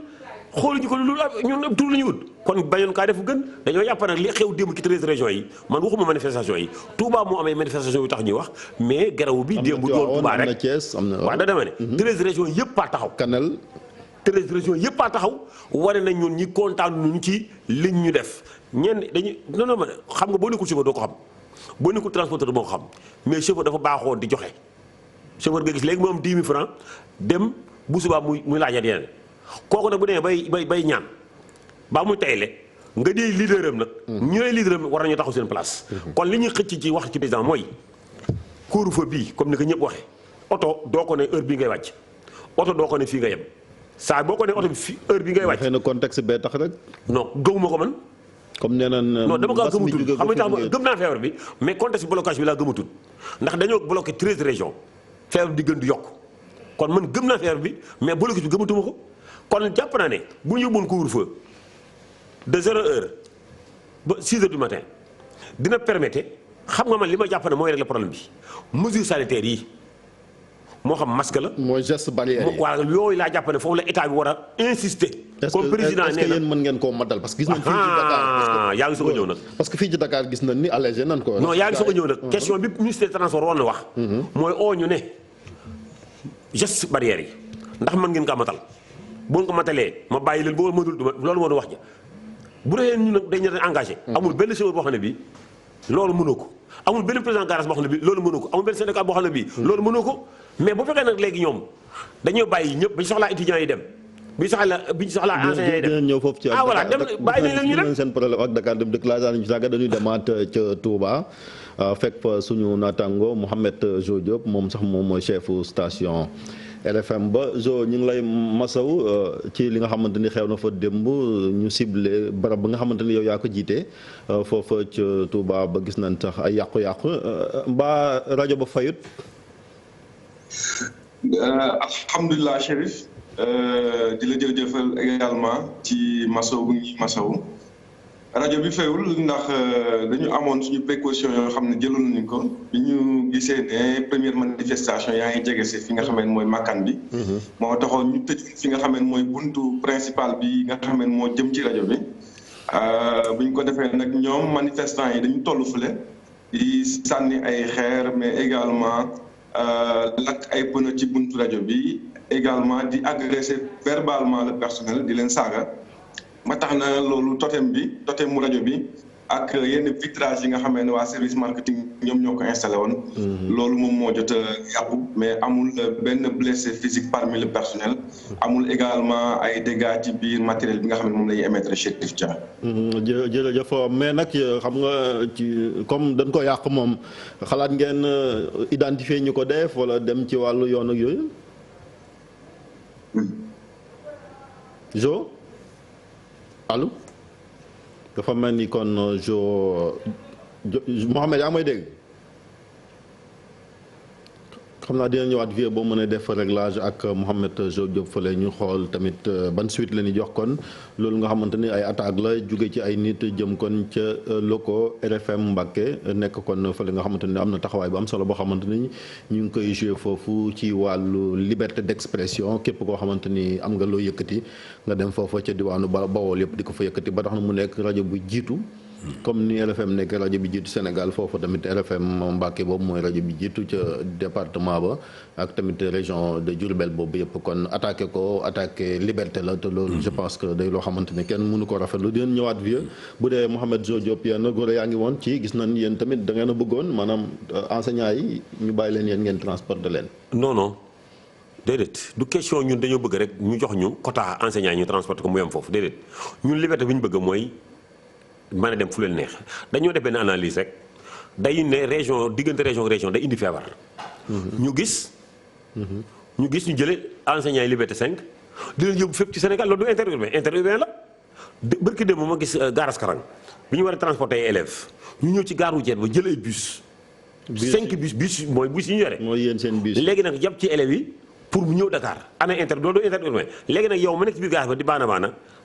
xooluñu ko lulul ñun tur la ñu wut kon bañoon kaa defu gën dañoo jàpp nag li xew démb ci 13 régions yi man waxuma manifestation yi Touba moo amee manifestation yu tax ñuy wax mais garaw bi démb doon Touba rek waaw da dama ne 13 régions yëpp a taxaw 13 régions yëpp a taxaw wane nañ ñun ñi kontaan ñu ci liñ ñu def ñenn dañuy non ma xam nga boo nekkul chauffeur doo ko xam boo nekkul transporteur moo ko xam mais chauffeur dafa baaxoo di joxe chauffeur nga gis léegi mu am 10 000 francs dem bu subaa muy laajat yeneen kooku nag bu demee bay ñaan baa muy tayle nga dee leader am nag ñu lay leader am war nañu taxaw seen place kon li ñuy xëcc ci wax ci président mooy couvre-feu bii comme ni ko ñëpp waxee oto doo ko ne heure bii ngay wàcc oto doo ko ne fii nga yem saa boo ko ne oto bi fi heure bi ngay wàcc. xëy na contexte bee tax rek. non gëmuma ko man. comme nee naan non dama kaa gëmatul xam nga tax gëm naa feebar bi mais contexte blocage bi laa gëmatul ndax dañoo bloqué 13 régions feebar bi di gën di yokk kon man gëm naa feebar bi mais blocage bi gëmatuma ko kon jàpp naa ne bu ñu yóbbuwoon couvre-feu de 0 heure ba 6 heures du matin dina permettre xam nga man li ma jàpp ne mooy régler problème bi mesures sanitaires yi. moo xam masque la. mooy geste barrière yi. waaw yooyu laa jàpp ne foofu la état bi war a insister. comme président nee na est-ce que yéen mën ngeen koo matal parce que gis nañ fii ci Dakar. yaa ngi soog a ñëw nag. parce que fii ci Dakar gis nañ ni allégé nañ ko. non yaa ngi soog a ñëw nag. question bi ministre des transports waroon na wax. mooy oo ñu ne geste barrière yi ndax mën ngeen kaa matal bu ngeen ko matalee ma bàyyi leen boo mënul loolu moo wax ja bu dee ñu nag dañu leen engagé. amul benn chauffeur boo xam ne bii loolu mënoo ko amul benn président garage boo xam ne bii loolu mënoo ko amul benn syndicat boo xam ne bii loolu mënoo ko mais bu fekkee nag léegi ñoom dañoo bàyyi ñëpp bi ñu soxlaa étudiants yi dem bi ñu soxlaa enseignants yi dem dinañ ñëw foofu ci voilà dem bàyyi nañ leen ñu dem seen problème ak Dakar Dem Dikk laata ñu saaga dañuy demaat ca Touba fekk fa suñu naataango Mouhamed Jo Diop moom sax moom mooy chefu station RFM ba Jo ñu ngi lay masaw ci li nga xamante ni xew na fa démb ñu ciblé barab ba nga xamante ni yow yaa ko jiite foofa ca Touba ba gis nañ sax ay yàqu-yàqu mbaa rajo ba fayut. alhamdulilah Chérif di la jërëjëfal également ci masaw bu ñuy masaw rajo bi fayul ndax dañu amoon suñu précaution yoo xam ne jëloon nañu ko bi ñu gisee ne première manifestation yaa ngi jege si fi nga xamee mooy makkaan bi. moo taxoon ñu tëj fi nga xamee mooy buntu principal bi nga xamee moo jëm ci rajo bi. bu ñu ko defee nag ñoom manifestants yi dañu toll fële di sànni ay xeer mais également lakk ay pneu ci buntu rajo bi également di agresser verbalement le personnel di leen saaga. ma tax na loolu totem mu rajo bi ak yenn vitrage yi nga xamee ne waa service marketing ñoom ñoo ko installé woon. loolu moom moo jot a yàqu mais amul benn blessé physique parmi le personnel. amul également ay dégâts ci biir matériel bi nga xam ne moom la ñuy émettre Chérif Dia. jërëjëf mais nag xam nga ci comme dañ ko yàq moom xalaat ngeen identifier ñu ko def wala dem ci wàllu yoon ak yooyu. Jo. allo dafa mel ni kon Mouhamed yaa may dégg xam naa dina ñëwaat vie boo mën a def réglage ak Mouhamed Jo Diop fële ñu xool tamit ban suite la ñuy jox kon loolu nga xamante ni ay attaque la jóge ci ay nit jëm kon ca locaux RFM Mbacké nekk kon fële nga xamante ni am na taxawaay bu am solo boo xamante ni ñu ngi koy joué foofu ci wàllu liberté d'expression képp koo xamante ni am nga loo yëkkati nga dem foofa ca diwaanu Bawol yëpp di ko fa yëkkati ba tax na mu nekk rajo bu jiitu. comme ni RFM nekk rajo bi jiitu Sénégal foofu tamit RFM Mbacké boobu mooy rajo bi jiitu ca département ba ak tamit région de Diourbel boobu yëpp kon attaqué liberté la te loolu je pense que day loo xamante ne kenn mënu ko rafetlu di leen ñëwaat vieux bu dee Mouhamed Jo Diop yéen góor yaa ngi woon ci gis nañ yéen tamit da ngeen a bëggoon maanaam enseignants yi ñu bàyyi leen yéen ngeen transporter leen. non déedéet du question ñun dañoo bëgg rek ñu jox ñu quota enseignants yi ñu transporter ko mu yem foofu déedéet ñun liberté bi ñu bëgg mooy. mën a dem fu leen neex dañoo def benn analyse rek day ne région diggante région day indi feebar. ñu gis ñu jëlee enseignants yi liberté 5 di leen yóbbu fépp ci Sénégal loolu du interurbain la bërki dem ma gis Garas Karang bi ñu war a transporter ay élèves ñu ñëw ci gare routière ba jël ay bus. 5 bus mooy bus yi ñu yore. mooy yéen seen bus. léegi nag jàpp ci élèves yi pour mu ñëw Dakar ana loolu du interurbain léegi nag yow ma nekk ci biir gare ba di baana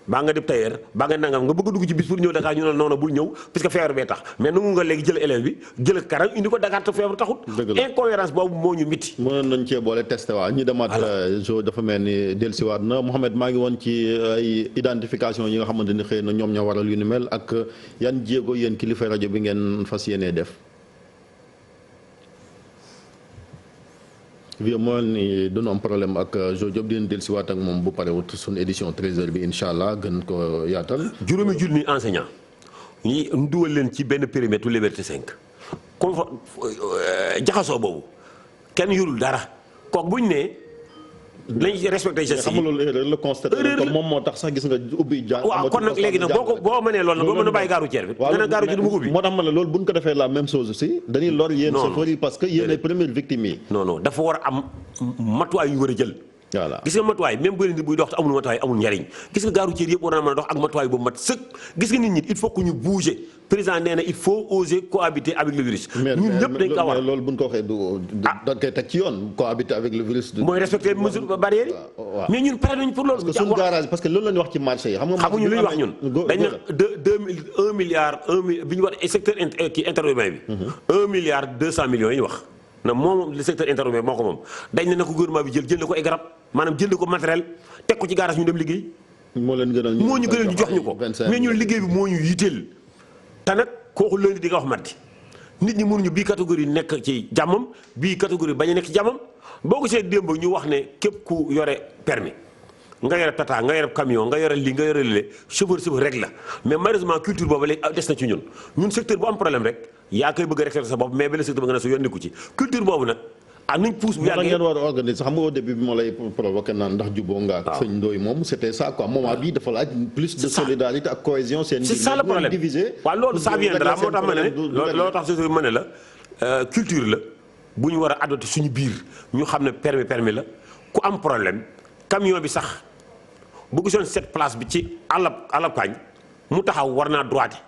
baa nga def tailleur baa nga nangam nga bëgg a dugg ci bis pour ñëw Dakar ñu ne noonu bul ñëw parce que feebar bee tax mais nangu nga léegi jël élève bi jël Karang indi ko Dakar te feebar taxut. incohérence boobu moo ñu miti. mënoon nañ cee boole testé waa ñu demaat. Jo dafa mel ni dellusiwaat na Mouhamed maa ngi woon ci ay identification yi nga xamante ni xëy na ñoom ñoo waral yu ni mel ak yan jéego yéen kilifa rajo bi ngeen fas yéenee def. vieux mooy ni dañu am problème ak Jo Diop di leen dellusiwaat ak moom bu parewut suñu édition 13h bi incha allah gën ko yaatal. juróomi junni enseignant ñi dugal leen ci benn périmètre liberté 5 comme jaxasoo boobu kenn yorul dara kooku bu ñu nee nañ respecté gestes yi. xam nga loolu erreur la constaté comme moom moo tax sax gis nga ubbi. waaw kon nag léegi nag boo mënee loolu nag boo mën a bàyyi gaaru ceer bi. nga ne gaaru ceer mu ubbi. moo tax ma ne loolu bu ñu ko defee la même chose aussi. dañuy lor yéen chauffeurs yi parce que yéen ay première victime yi. non dafa war a am matuwaay yu ñu war a jël. voilà gis nga matuwaay même bu nit buy dox te amul matuwaay amul njariñ gis nga gaaru ceer yëpp war na mën a dox ak matuwaay boobu mat sëkk gis nga nit ñi il faut que ñu bouger président nee na il faut oser cohabiter avec le virus. ñun ñëpp dañ ko war mais loolu bu ñu ko waxee da koy teg ci yoon cohabiter avec le virus. mooy respecter mesures barrières yi. mais ñun pare nañ pour loolu. parce que suñu garage parce que loolu la ñu wax ci marché yi. xamuñu lu ñu wax ñun. dañ ne 1 milliard bi ñu war secteur interurbain bi. 1 milliard 200 millions yi ñu wax. na moom le secteur interurbain moo ko moom dañ ne na ko gouvernement bi jël ko ay garab maanaam jënd ko matériel teg ko ci garage ñu dem liggéey. moo ñu gënal ñu jox ñu ko mais ñun liggéey bi moo ñu yitteel. te nag kooku lundi di nga wax mardi nit ñi mënuñu bii catégorie nekk ci jàmmam bii catégorie bañ a nekk ci jàmmam boo ko see démb ñu wax ne képp ku yore permis nga yore tata nga yore camion nga yore lii nga yore lii chauffeur rek la mais malheureusement culture boobu léegi des na ci ñun secteur bu am problème rek yaa koy bëgg a respecté sa bopp mais benn secteur ba nga ne sa yoon nekku ci culture boobu nag am nañ pousse bu yàggee ngeen war a organiser xam nga au début bi ma lay provoqué naan ndax juboo nga ak sëñ Ndoye moom c'était ça quoi moment bii dafa laaj plus de solidarité ak cohésion seen c'est ça le problème waaw loolu ça viendra moo tax ma ne loolu tax surtout ma ne la culture la bu ñu war a adopté suñu biir ñu xam ne permis la ku am problème camion bi sax bu gisoon cette place bi ci àllab kaañ mu taxaw war naa droité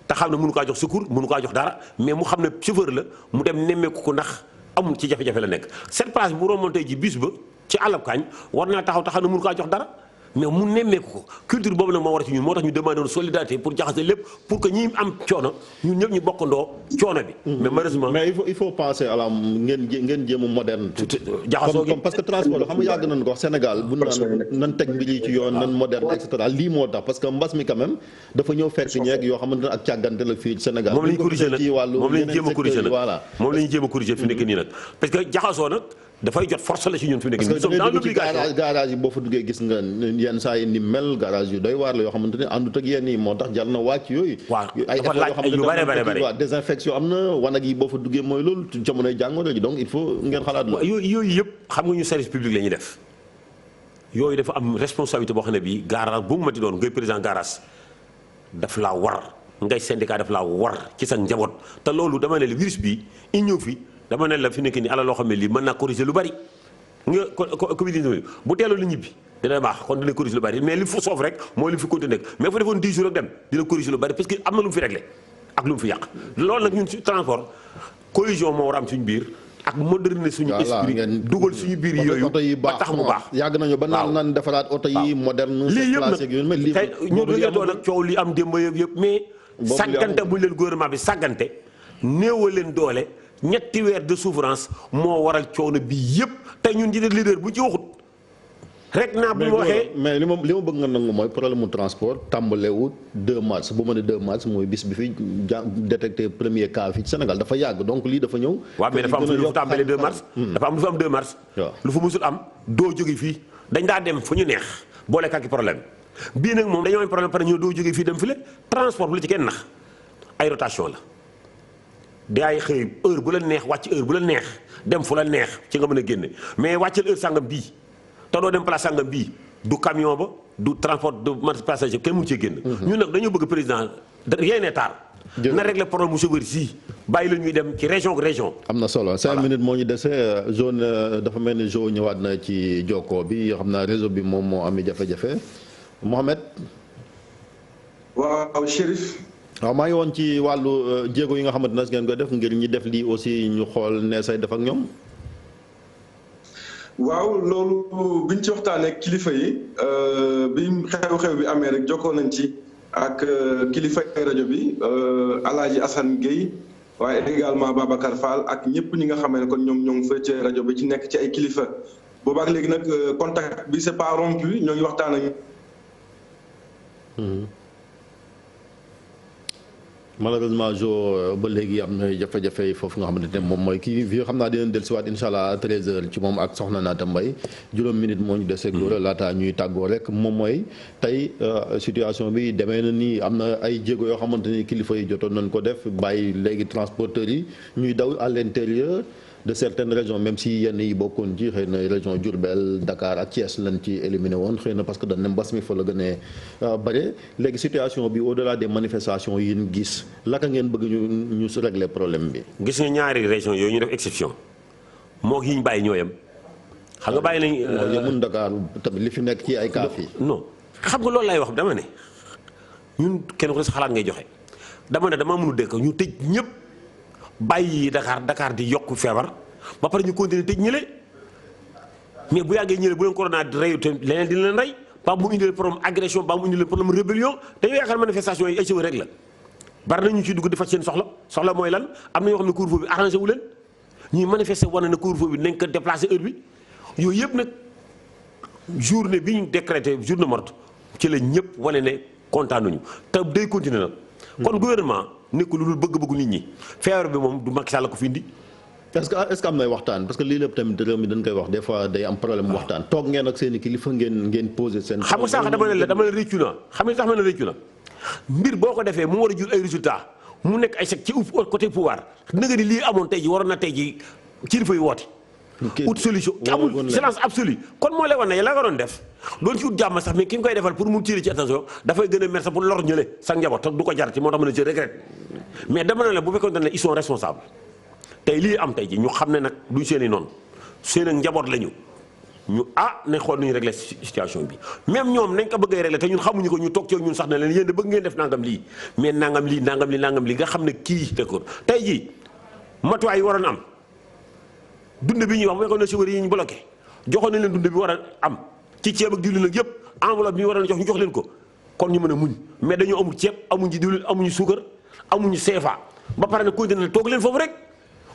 te xam ne mënu kaa jox secours mënu kaa jox dara mais mu xam ne chauffeur la mu dem nemmeeku ko ndax amul ci jafe-jafe la nekk cette place bu romboon tey ji bis ba ci àllab kaañ war naa taxaw ne mënu kaa jox dara mais mu nemmeeku ko culture boobu nag moo war a ci ñun moo tax ñu demandé woon solidarité pour jaxase lépp pour que ñi am coono ñun ñëpp ñu bokkandoo coono bi. mais malheureusement mais il faut penser à la ngeen jéem a moderne. jaxasoo gi parce que transport xam nga yàgg nañu ko wax Sénégal bu naan nan teg mbir yi ci yoon nan moderne et cetera lii moo tax parce que mbas mi quand même dafa ñëw fekk ñeeg yoo xamante ne ak càggante la fii Sénégal. moom la ñu corrigé nag moom la ñu jéem a corrigé nag moom la ñu jéem a corrigé fi nekk nii nag parce que jaxasoo nag dafay jot force la ci ñun fi nekk nii. parce que garage yi boo fa duggee gis nga yenn saa yi ni mel garage yu doy waar la yoo xamante ne àndut ak yenn yi moo tax jar na wàcc yooyu. waaw ay dafa laaj yu bare waaw désinfection am na wanag yi boo fa duggee mooy loolu jamonoy jàngoro ji donc il faut ngeen xalaat la. yooyu yëpp xam nga ñu service public la ñuy def yooyu dafa am responsabilité boo xam ne bii garage bu mu mati doon ngay président garage daf laa war ngay syndicat daf laa war ci sa njaboot te loolu dama ne la virus bi i ñëw fi dama ne la fi nekk nii ala loo xam ne lii mën naa corriger lu bari nga Covid-19 bu teeloon lu ñibbi dina baax kon dina corriger lu bari mais li fu soof rek mooy li fi continuer nekk mais fa defoon 10 jours ak dem dina corriger lu bari parce que am na lu mu fi réglé ak lu mu fi yàq loolu nag ñun ci transport cohésion moo war a am suñu biir ak moderniser suñu esprit dugal suñu biir yooyu ba tax mu baax yàgg nañu ba naan defaraat oto yi moderne lii yëpp nag tey ñu dëggatoo nag coow li am démb yëpp mais sàggante bu leen gouvernement bi sàggante néewal leen doole ñetti weer de souffrance moo waral coono bi yëpp tey ñun ji leader bu ci waxut rek naa bu ma waxee. mais li ma bëgg nga nangu mooy problème mu transport tàmbalewut 2 mars bu ma ne 2 mars mooy bis bi fi détecté premier cas fii ci Sénégal dafa yàgg donc lii dafa ñëw. waaw mais dafa am lu fa tàmbalee 2 mars. dafa am lu fa am 2 mars. waaw lu fa musul am doo jóge fii dañ daa dem fu ñu neex boole kàkki problème bii nag moom dañoo am problème pare ñoo doo jóge fii dem file transport bu la ci kenn nax ay rotation la. daay xëy heure bu la neex wàcc heure bu la neex dem fu la neex ci nga mën a génne mais wàccal heure sàngam bii te doo dem place sàngam bii du camion ba du transport de passager kenn mënu cee génn. ñun nag dañoo bëgg président rien n'est tard. na régler problème mu chauffeur si bàyyi la ñuy dem ci région ak région. am na solo 5 minutes moo ñu dese zone dafa mel ni zone ñëwaat na ci jokkoo bi yoo xam naa réseau bi moom moo amee jafe-jafe Mohamed. waaw Chérif. waaw maa ngi woon ci wàllu jéego yi nga xamante ne ngeen ko def ngir ñi def lii aussi ñu xool ne say def ak ñoom. waaw loolu biñ ci waxtaanee ak kilifa yi bi xew-xew bi amee rek jokkoo nañ ci ak kilifa rajo bi Alaaji Assane Gueye waaye également Babacar Fall ak ñëpp ñi nga xam ne kon ñoom ñoo ngi fa ci rajo bi ci nekk ci ay kilifa boobaak léegi nag contact bi c'est pas rompu ñoo ngi waxtaan ak. malheureusement jo ba léegi am na jafe-jafe yi foofu nga xamante ne moom mooy kii fii xam naa dinañ dellusiwaat incha allah 13h ci moom ak soxna Naata Mbaye juróom minute moo ñu deseeg loolu laata ñuy tàggoo rek moom mooy tey situation bi demee na nii am na ay jéego yoo xamante ni kilifa yi jotoon nañ ko def bàyyi léegi transporteurs yi ñuy daw à l'intérieur de certaines régions même si yenn yi bokkoon ci xëy na région Diourbel Dakar ak Thiès lañ ci éliminé woon xëy na parce que dañ ne mbas mi fa la gën a bare léegi situation bi au-delà des manifestations yi ñu gis laka ngeen bëgg ñu su régler problème bi. gis nga ñaari région yooyu ñu def exception moo yi ñu bàyyi ñoo yem xam nga bàyyi nañ. moo yemul Dakar tamit li fi nekk ci ay cas fii. non xam nga loolu lay wax dama ne ñun kenn ku ne sa xalaat ngay joxe dama ne dama mënu dëkk ñu tëj ñëpp. bàyyi Dakar di yokk feebar ba pare ñu continuer tëj ñële mais bu yàggee ñële bu leen corona di rey te leneen dina leen rey ba mu indi leen problème agression ba mu indi leen problème rébellion dañoo yaakaar manifestation yi ay cheveux rek la bari na ñu ciy dugg di faj seen soxla mooy lan am na ñoo xam ne couvre-feu bi arrangé wu leen ñuy manifester wane na couvre-feu bi nañ ko déplacé heure bi yooyu yëpp nag journée bi ñu décrété journée morte ci la ñëpp wane ne kontaanuñu te day continuer nag kon gouvernement nekkul lu dul bëgg-bëggu nit ñi feebar bi moom du Macky Sall ko fi indi. est-ce que am nay waxtaan parce que lii lépp tamit réew mi dañ koy wax des fois day am problème waxtaan toog ngeen ak seen i kilifa ngeen posé seen. xam nga sax dama ne réccu na xam nga sax ma ne réccu na mbir boo ko defee mu war a jur ay résultats mu nekk ay chèque ci côté pouvoir nga ni lii amoon tey ji waroon na tey ji kilifa yi woote. ut solution amul silence absolu kon moo lay wan ne la nga doon def doon ci ut jàmm sax mais ki nga koy defal pour mu tirer ci attention dafay gën a mer sax pour lor ñële sa njaboot te du ko jar ci moo tax ma ne je regrette mais dama ne la bu fekkoon ne ils sont responsables tey lii am tey ji ñu xam ne nag duñ seen i noonu seen ak njaboot la ñu nañ xool nu ñu régler situation bi même ñoom nañ ko bëggee régler te ñun xamuñu ko ñu toog ci ñun sax ne leen yéen de bëgg ngeen def nangam lii mais nangam lii nga xam ne kii d'accord tey jii matuwaay yi waroon am dund bi ñuy wax bu fekkoon ne chauffeur yi ñu bloqué joxoon nañ leen dund bi war a am ci ceeb ak diwlin ak yëpp enveloppe bi ñu waroon jox ñu jox leen ko kon ñu mën a muñ mais dañoo amul ceeb amuñu diwlin amuñu suukar amuñu CFA ba pare nag continué toog leen foofu rek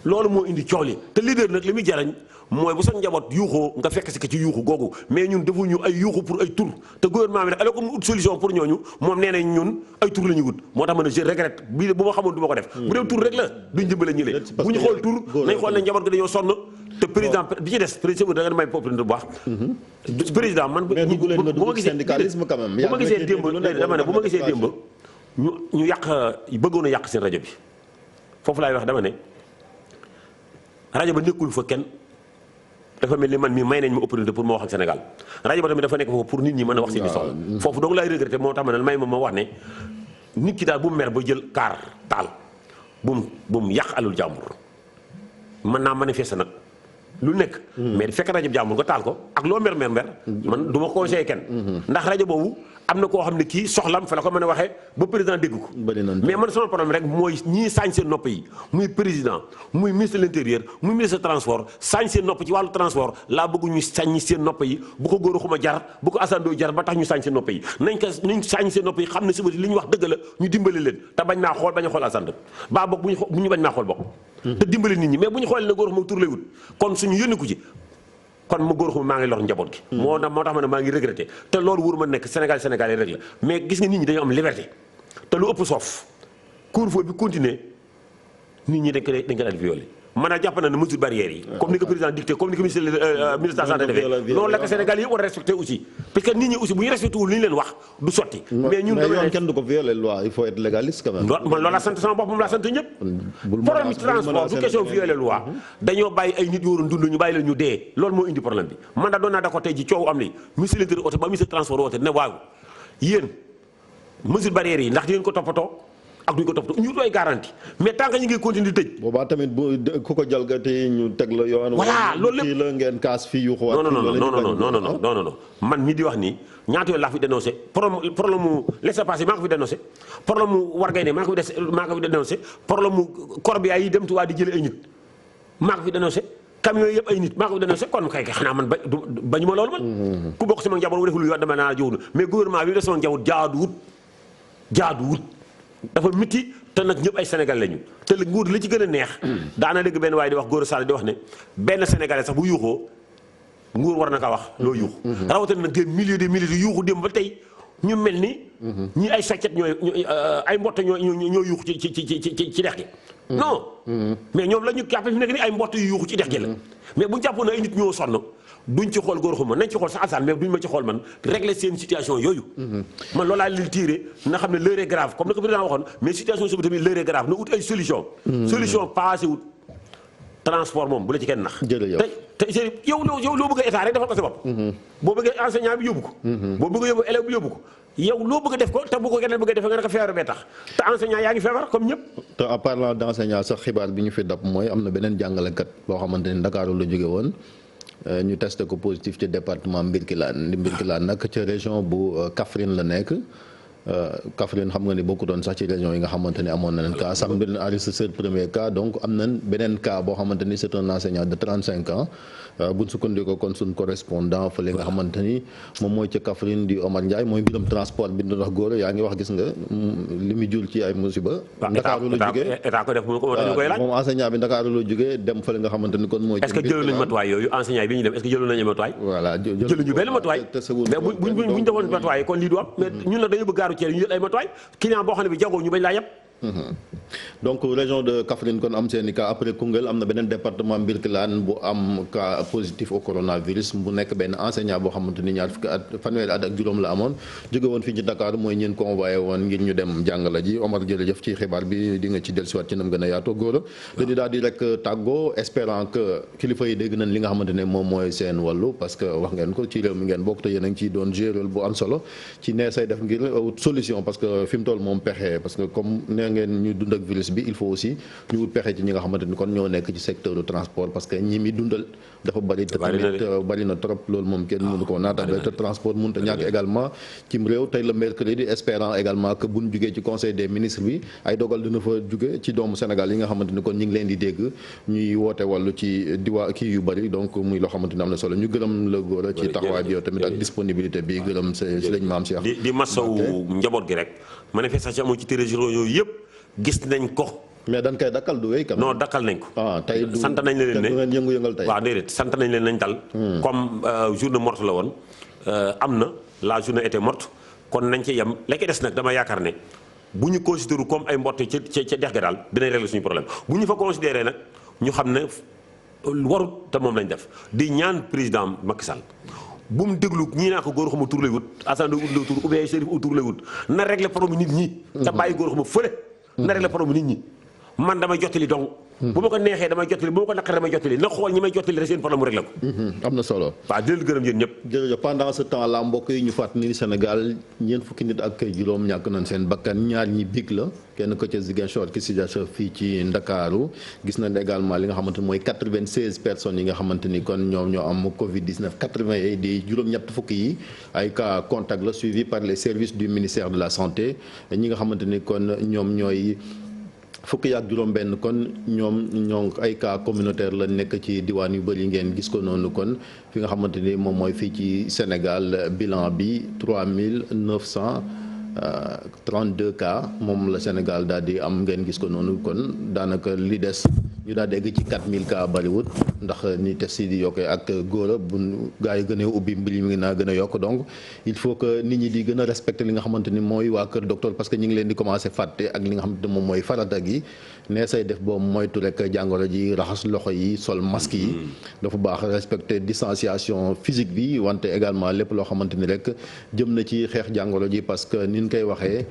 loolu moo indi coow li te leader nag li muy jarañ mooy bu sa njaboot yuuxoo nga fekk si ko ci yuuxu googu mais ñun defuñu ay yuuxu pour ay tur te gouvernement bi nag alors que mu ut solution pour ñooñu moom nee nañ ñun ay tur la ñu wut moo tax ma ne je regrette bii bu ma xamoon du ma ko def bu dee tur rek la duñ dimbale ñi le bu ñu xool tur nañ xool ne njaboot gi dañoo sonn te président bi ci des président da nga may population bu baax président man bu ma gisee démb dama ne bu ma gisee démb ñu yàq bëggoon a yàq seen rajo bi foofu laay wax dama ne rajo ba nekkul fa kenn dafa mel ni man mii may nañ ma opportunité pour ma wax ak Sénégal rajo ba tamit dafa nekk foofu pour nit ñi mën a wax seen i soxla foofu donc laay regretté moo tax ma ne may ma wax ne nit ki daal bu mu mer ba jël kaar taal bu mu yàq alul jàmbur mën naa manifester nag lu nekk mais fekk rajo bi jàmbur nga taal ko ak loo mer man du ma conseillé kenn ndax rajo boobu am na koo xam ne kii soxlam fa la ko mën a waxee ba président dégg ko mais man sama problème rek mooy ñii saañ seen nopp yi muy président muy ministre de l'intérieur muy ministre de transport saañ seen nopp ci wàllu transport laa bëgg ñu saañ seen nopp yi bu ko góor xuma jar bu ko asandoo jar ba tax ñu saañ seen nopp yi nañ saañ seen nopp yi xam ne suba li ñu wax dëgg la ñu dimbali leen te bañ maa xool bañ a xool asand baa boog bu ñu bañ maa xool bokk te dimbali nit ñi mais bu ñu xoolee ne góor xuma tur lay wut kon suñu yónni ko ci kon ma góor xuma maa ngi lor njaboot gi moo tax ma ne maa ngi regretté te loolu wóoru ma nekk Sénégal yi rek la mais gis nga nit ñi dañoo am liberté te lu ëpp soof couvre-feu bi continuer nit ñi dañ ko daal di violé man a jàpp na ne mesures barrières yi comme ni ko président dicté comme ni ko ministre de la santé defee loolu la ko Sénégal yëpp war a respecté aussi parce que nit ñi aussi bu ñu respecté wul li ñu leen wax du sotti mais ñun yoon kenn du ko violer loi il faut être légaliste quand même man loolu laa sant sama bopp moom laa sant ñëpp problème transport du question violer loi dañoo bàyyi ay nit yóoroon dund ñu bàyyi leen ñu dee loolu moo indi problème bi man daa doon naa d'accord tey ji coow am li ministre de l'intérieur oto ba ministre transport woote ne waaw yéen mesures barrières yi ndax di ngeen ko toppatoo ak duñ ko toppatoo ñu doy garantie mais tant que ñu ngi continuer di tëj. boobaa tamit bu ku ko jalgati ñu teg la yoon. voilà loolu lépp la ngeen kaas fii yu xuwaat. non man mii di wax nii ñaata yoon laa fi dénoncé problème mu laissez-passer maa ko fi dénoncé problème mu wargay ne maa ko fi dénoncé problème mu corbillard yi dem Tuubaa di jëlee ay nit maa ko fi dénoncé camion yëpp ay nit maa ko fi dénoncé kon kay xanaa man bañu ma loolu man. ku bokk sama njaboot bu deful lu yoon dama naa jiwul mais gouvernement bi def sama njaboot jaaduwut dafa miti te nag ñëpp ay sénégalais lañu te nguur li ci gën a neex daana dégg benn waaye di wax Gora Sall di wax ne benn sénégalais sax bu yuuxoo nguur war na ko wax loo yuuxu rawatina nag des milliers yu yuuxu dem ba tey ñu mel ni ñi ay saccet ay mbott ñoo yuuxu ci dex gi non mais ñoom la ñu jàppe fi nekk ni ay mbott yu yuuxu ci dex gi la mais bu ñu jàppoon ay nit ñoo sonn duñ ci xool góor xuma nañ ci xool sax alsaan mais duñ ma ci xool man régler seen situation yooyu man loolaa leen tiiree na xam ne l'heure est grave comme na ko président waxoon mais situation suba tamit l'heure est grave na ut ay solution passé wut transport moom bu la ci kenn nax te yow loo bëgg a état rek defal ko sa bopp boo bëggee enseignant bi yóbbu ko boo bëgg a yóbbu élève bi yóbbu ko yow loo bëgg a def ko te bu ko keneen bëgg a defee nga ne ko feebar bee tax te enseignant yaa ngi feebar comme ñëpp te en parlant d'enseignant sax xibaar bi ñu fi dab mooy am na beneen jàngalekat boo xamante ni Dakar la jóge woon ñu testé ko positif ci département Mbirkilaan nag ca région bu Kaffrine la nekk Kaffrine xam nga ni bokku doon sax ci région yi nga xamante ni amoon na leen cas sam bi leen enregistré premier cas donc am nañ beneen cas boo xamante ni c'est un enseignant de 35 ans buñ sukkandikoo kon suñ correspondant fa li nga xamante ni moom mooy ca Kaffrine di Omar Ndiaye mooy mbiram transport bi doon wax góor yaa ngi wax gis nga li mu jul ci ay musiba Ndakaaru la jógee état ko def mu ko dañu koy laaj moom enseignant bi Ndakaaru la jógee dem fa li nga xamante ni kon mooy est-ce que jëloon nañ matuwaay yooyu enseignant bi ñu dem est-ce que jëloon nañu matuwaay voilà jëluñu benn matuwaay mais buñ defoon matuwaay kon lii du am mais ñun la dañu bëgg gaaru ceer ñu jël ay matuwaay client boo xam ne bi jagoo ñu bañ laa yeb donc région de Kaffrine kon am seeni cas après Koungheul am na beneen département Birkelane bu am cas positif au coronavirus bu nekk benn enseignant boo xamante ni ñaar fukki at fanweeri at ak juróom la amoon jóge woon fii ci Dakar mooy ñeen convoyé woon ngir ñu dem jàngala ji Omar jërëjëf ci xibaar bi di nga ci dellusiwaat ci nam gën a yaatoo góor dañu daal di rek tàggoo espérant que kilifa yi dégg nañ li nga xamante ne moom mooy seen wàllu parce que wax ngeen ko ci réew mi ngeen bokk te yéen a ngi ciy doon jouer rôle bu am solo ci nee say def ngir solution parce que fi mu toll moom pexe parce que comme ngeen ñu dund ak virus bi il faut aussi ñu wut pexe ci ñi nga xamante ni kon ñoo nekk ci secteur du transport parce que ñi mi dundal dafa bari te tamit bari na trop loolu moom kenn mënu ko naatable te transport mënut a ñàkk également cim réew tey le mercredi espérant également que buñ jugee ci conseil des ministres bi ay dogal dina fa jugee ci doomu Sénégal yi nga xamante ni kon ñi ngi leen di dégg ñuy woote wàllu ci diwaa kii yu bari donc muy loo xamante ni am na solo ñu gërëm la góor ci taxawaay bi yow tamit ak disponibilité bi gërëm sëriñ Maam Cheikh di masawu njaboot gi rek manifestation amoo ci région yooyu yëpp gis nañ ko. mais dañ koy dakkal du wéy. non dakkal nañ ko. tey du sant nañ leen ne yëngu-yëngal tey. waaw déedéet sant nañ leen nañ dal. comme journée morte la woon am na la journée était morte kon nañ ci yem la ci des nag dama yaakaar ne bu ñu considéré comme ay mbotte ca dex ga daal dinañ régler suñu problème bu ñu fa considéré nag ñu xam ne warut te moom lañ def di ñaan président Macky Sall. bu mu déglu ñii naa ko góor xama tur lay wut Assane ut lay tur ou bien Chérif ut tur lay wut na régler problème nit ñi. te bàyyi góor xama fële. na régler problème nit ñi man damay jottali donc. bu ma ko neexee damay jottali bu ma ko naqaree damay jottali na xool ñi may jottali rek seen problème mu réglé ko. am na solo. waaw di leen gërëm yéen ñëpp. jërëjëf pendant ce temps là mbokk yi ñu fàttali ni Sénégal ñeent fukki nit ak juróom ñàkk nañ seen bakkan ñaar ñi big la kenn ko ca Ziguinchor ki si fii ci Ndakaaru gis nañ également li nga xamante ni mooy 96 personnes yi nga xamante ni kon ñoom ñoo am Covid 19 80 yi di juróom-ñett fukki yi ay cas contact la suivi par les services du ministère de la santé ñi nga xamante ni kon ñoom ñooy. fukki ak juróom benn kon ñoo ay cas communautaire la nekk ci diwaan yu bëri ngeen gis ko noonu kon fi nga xamante ni moom mooy fii ci Sénégal bilan bi 3932 cas moom la Sénégal daal di am ngeen gis ko noonu kon daanaka li des ñu daal di egg ci 4000 cas bariwut ndax ni test yi di yokkee ak góor bu gaa yi gën a ubbi mbir mi ngi naa gën a yokk donc il faut que nit ñi di gën a respecter li nga xamante ni mooy waa kër docteur parce que ñu ngi leen di commencer fàtte ak li nga xamante ni moom mooy farata gi nee say def boobu moytu rek jàngoro ji raxas loxo yi sol masque yi dafa baax respecter distanciation physique bi wante également lépp loo xamante ni rek jëm na ci xeex jàngoro ji parce que ni ñu koy waxee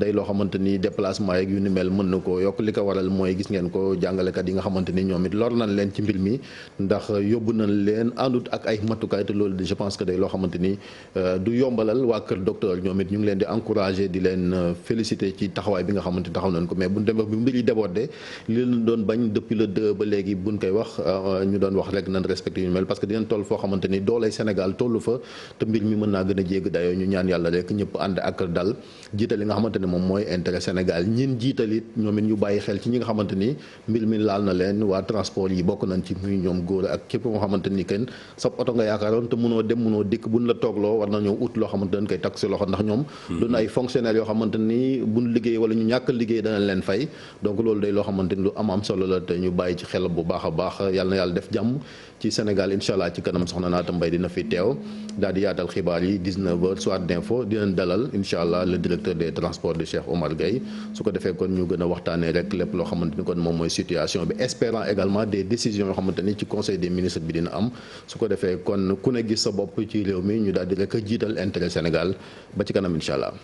day loo xamante ni déplacement yeeg yu ni mel mën na ko yokk li ko waral mooy gis ngeen ko jàngalekat yi nga xamante ni ñoom it lor nañ leen ci mbir mi ndax yóbbu nañ leen àndut ak ay matukaay te loolu je pense que day loo xamante ni du yombalal waa kër docteur ñoom it ñu ngi leen di encourager di leen féliciter ci taxawaay bi nga xamante ni taxaw nañ ko mais bu ñu demee bi mbir yi débordé li leen doon bañ depuis le 2 ba léegi buñ koy wax ñu doon wax rek nañ respecté yu mel parce que dinañ toll foo xamante ni doolay Sénégal tollu fa te mbir mi mën naa gën a jégg dayoo ñu ñaan yàlla rek ñëpp ànd ak dal jiital li nga xamante ni moom mooy intérêt Sénégal ñin jiital it ñoom it ñu bàyyi xel ci ñi nga xamante ni mbir mi laal na leen waa transport yi bokk nañ ci muy ñoom góor ak képp moo xamante ni kenn sa oto nga yaakaaroon te mënoo dem mënoo dikk buñ la toogloo war na ñoo ut loo xamante dañ koy takk si loxo ndax ñoom doon ay fonctionnaires yoo xamante ni buñ liggéey wala ñu ñàkk liggéey danañ leen fay donc loolu day loo xamante ni lu am solo la te ñu bàyyi ci xel bu baax a baax yàlla na yàlla def jàmm ci Sénégal incha allah ci kanam soxna Naata Mbaye dina fi teew daal di yaatal xibaar yi 19h soir d'info dinañ dalal incha allah le directeur des transports de Cheikh Omar Gueye su ko defee kon ñu gën a waxtaanee rek lépp loo xamante ni kon moom mooy situation bi espérant également des décisions yoo xamante ni ci conseil des ministres bi dina am su ko defee kon ku ne gis sa bopp ci réew mi ñu daal di rek jiital intérêt Sénégal ba ci kanam incha allah.